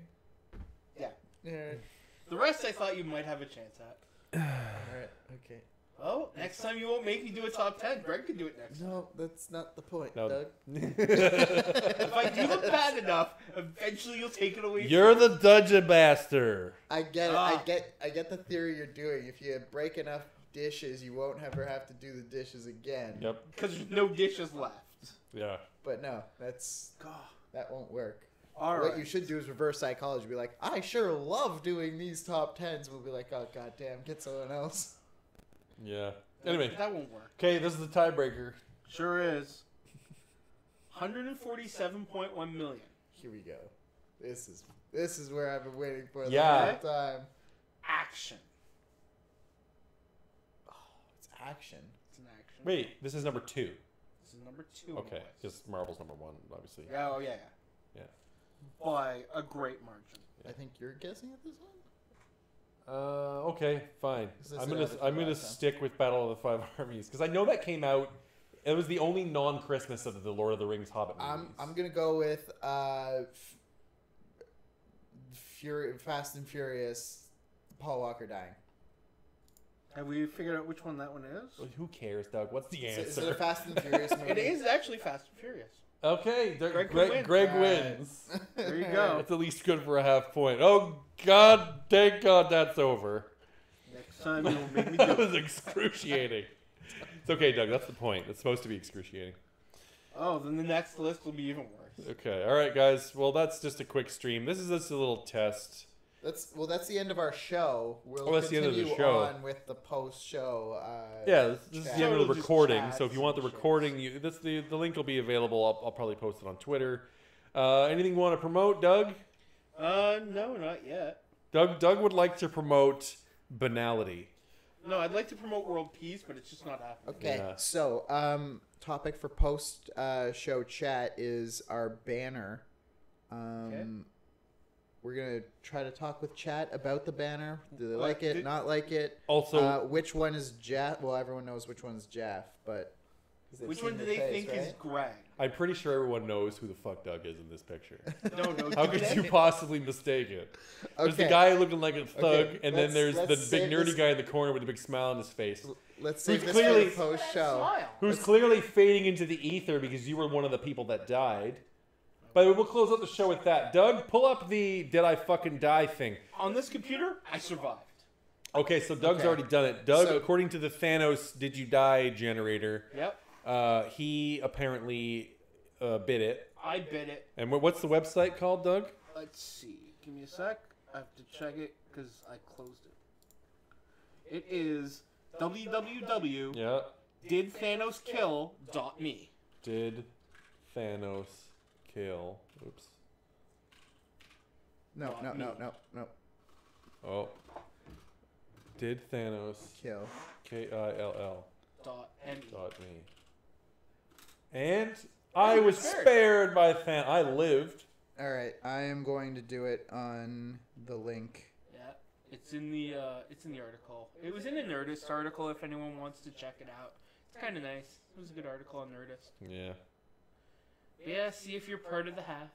Yeah. Alright. The rest I thought you might have a chance at. Alright. Okay. Oh, next time you won't make me do a top 10. Greg can do it next time. No, that's not the point, No. Doug. If I do it bad enough, eventually you'll take it away. You're from me. the dungeon master. I get it. Ah. I get the theory you're doing. If you break enough dishes, you won't ever have to do the dishes again. Yep. Because there's no dishes left. Yeah. But no, God. that won't work. All What right. you should do is reverse psychology. Be like, I sure love doing these top tens. We'll be like, oh goddamn, get someone else. Yeah. Anyway. That won't work. Okay, this is the tiebreaker. Sure is. 147.1 million. Here we go. This is where I've been waiting for the Yeah. whole time. Action. It's action. It's an action. Wait, this is number 2. This is number 2. on the Okay, list. because Marvel's number 1, obviously. Yeah, oh yeah. Yeah. By a great margin. I think you're guessing at this one. Okay, fine. Is this I'm the gonna Avatar I'm gonna last time? stick with Battle of the Five Armies because I know that came out. It was the only non-Christmas of the Lord of the Rings Hobbit movies. I'm gonna go with Fast and Furious, Paul Walker dying. Have we figured out which one that one is? Well, who cares, Doug? What's the answer? Is it a Fast and Furious movie? It is actually Fast and Furious. Okay, Greg Greg wins. wins. There you go. That's at least good for a half point. Oh God, thank God that's over. Next time you'll make me do That it. was excruciating. It's okay, Doug. That's the point. It's supposed to be excruciating. Oh, then the next list will be even worse. Okay, all right, guys. Well, that's just a quick stream. This is just a little test. That's the end of our show. We'll that's the end of the continue show. on with the post-show. Yeah, this is chat. the end of the So we'll just recording. chat So if you want the some shit. recording, the link will be available. I'll probably post it on Twitter. Anything you want to promote, Doug? No, not yet. Doug would like to promote banality. No, I'd like to promote world peace, but it's just not happening. Okay, Yeah. so topic for post show chat is our banner. Okay. We're gonna try to talk with chat about the banner. Do they like it? did- Not like it? Also, Which one is Jaff? Well, everyone knows which one's Jaff, but 'cause they've Which seen one do your they face, think is right? Greg? I'm pretty sure everyone knows who the fuck Doug is in this picture. No, How do could they? you possibly mistake it? There's the Okay. guy looking like a thug, Okay, and then there's the let's big save nerdy this- guy in the corner with a big smile on his face, Let's save Who's this clearly- for the post show. Smile. who's clearly fading into the ether because you were one of the people that died. By the way, we'll close out the show with that. Doug, pull up the "Did I fucking die" thing. On this computer, I survived. Okay, so Doug's Okay. already done it. Doug, So- according to the Thanos "Did you die" generator, Yep. he apparently bit it. I bit it. And what's the website called, Doug? Let's see. Give me a sec. I have to check it because I closed it. It is www.didthanoskill.me. Did Thanos kill? Oops. No. Oh. Did Thanos Kill. KILL .me. .me. And I was spared by Thanos. I lived. All right, I am going to do it on the link. Yeah, it's in the article. It was in a Nerdist article. If anyone wants to check it out, it's kind of nice. It was a good article on Nerdist. Yeah. But yeah, see if you're part of the half.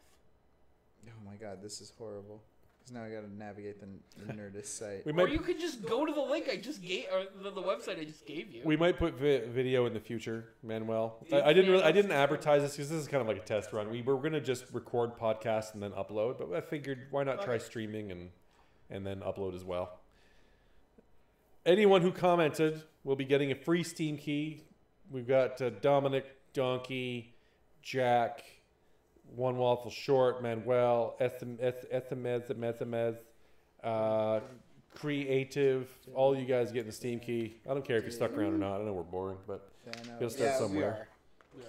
Oh my god, this is horrible. Because now I got to navigate the Nerdist site. We Or might you could just go to the link I just gave, or the website I just gave you. we might put video in the future, Manuel. Did I didn't Thanos advertise this because this is kind of like a test run. We were gonna just record podcasts and then upload, but I figured why not try streaming and then upload as well. Anyone who commented will be getting a free Steam key. We've got Dominic, Donkey, Jack, One Waffle Short, Manuel, SMS, Creative. All you guys getting the Steam key. I don't care if you stuck around or not. I know we're boring, but you'll start somewhere.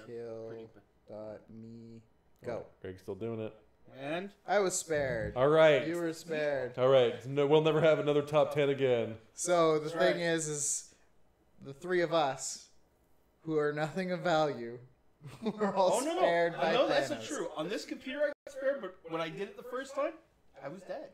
Kill.me. Go. Greg's still doing it. And I was spared. All right. You were spared. All right. No, we'll never have another top 10 again. So the thing is the three of us who are nothing of value, we're all spared by No, Thanos. that's not true. On this computer, I got spared, but when I did it the first time, I was dead.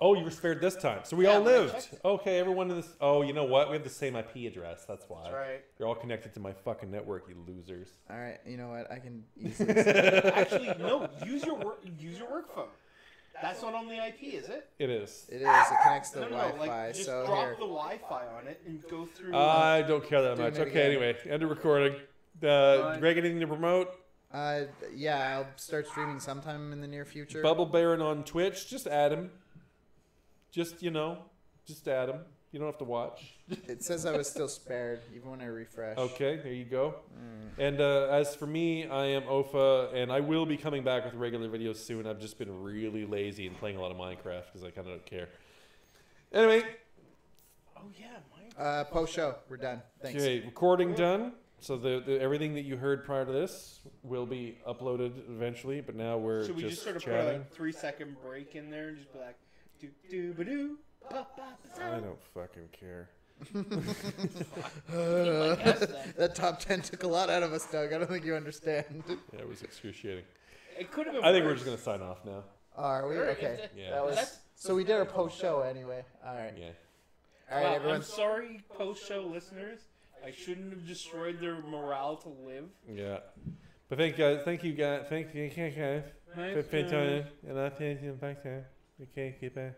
Oh, you were spared this time. So we all lived. Okay, everyone in this. Oh, you know what? We have the same IP address. That's why. That's right. You're all connected to my fucking network, you losers. All right, you know what? I can easily. Actually, no. Use your work phone. That's not on the IP, is it? It is. It is. It connects to the No, Wi-Fi. like, just so drop here. the Wi-Fi on it and go through. I don't care that Doing much. it Okay, again. anyway, end of recording. Greg, anything to promote? Yeah, I'll start streaming sometime in the near future. Bubble Baron on Twitch. Just add him. Just add him. You don't have to watch. It says I was still spared, even when I refresh. Okay, there you go. And as for me, I am Ofa, and I will be coming back with regular videos soon. I've just been really lazy and playing a lot of Minecraft because I kind of don't care. Anyway. Oh yeah, Post show. We're done. Thanks. Okay, recording done. So the everything that you heard prior to this will be uploaded eventually, but now we're Should we just sort of chatting. put a like 3-second break in there and just be like, do do ba do, ba ba ba. I don't fucking care. That top 10 took a lot out of us, Doug. I don't think you understand. Yeah, it was excruciating. It could have been. I think we're worse. just gonna sign off now. Are we? Okay. Yeah. That was, so we did our post show anyway. All right. Yeah. All right, everyone. I'm sorry, post-show listeners. I shouldn't have destroyed their morale to live. Yeah. But thank you guys. Thank you guys. Thank you guys. Thanks, For joining. And I'll see you next time. Okay, goodbye.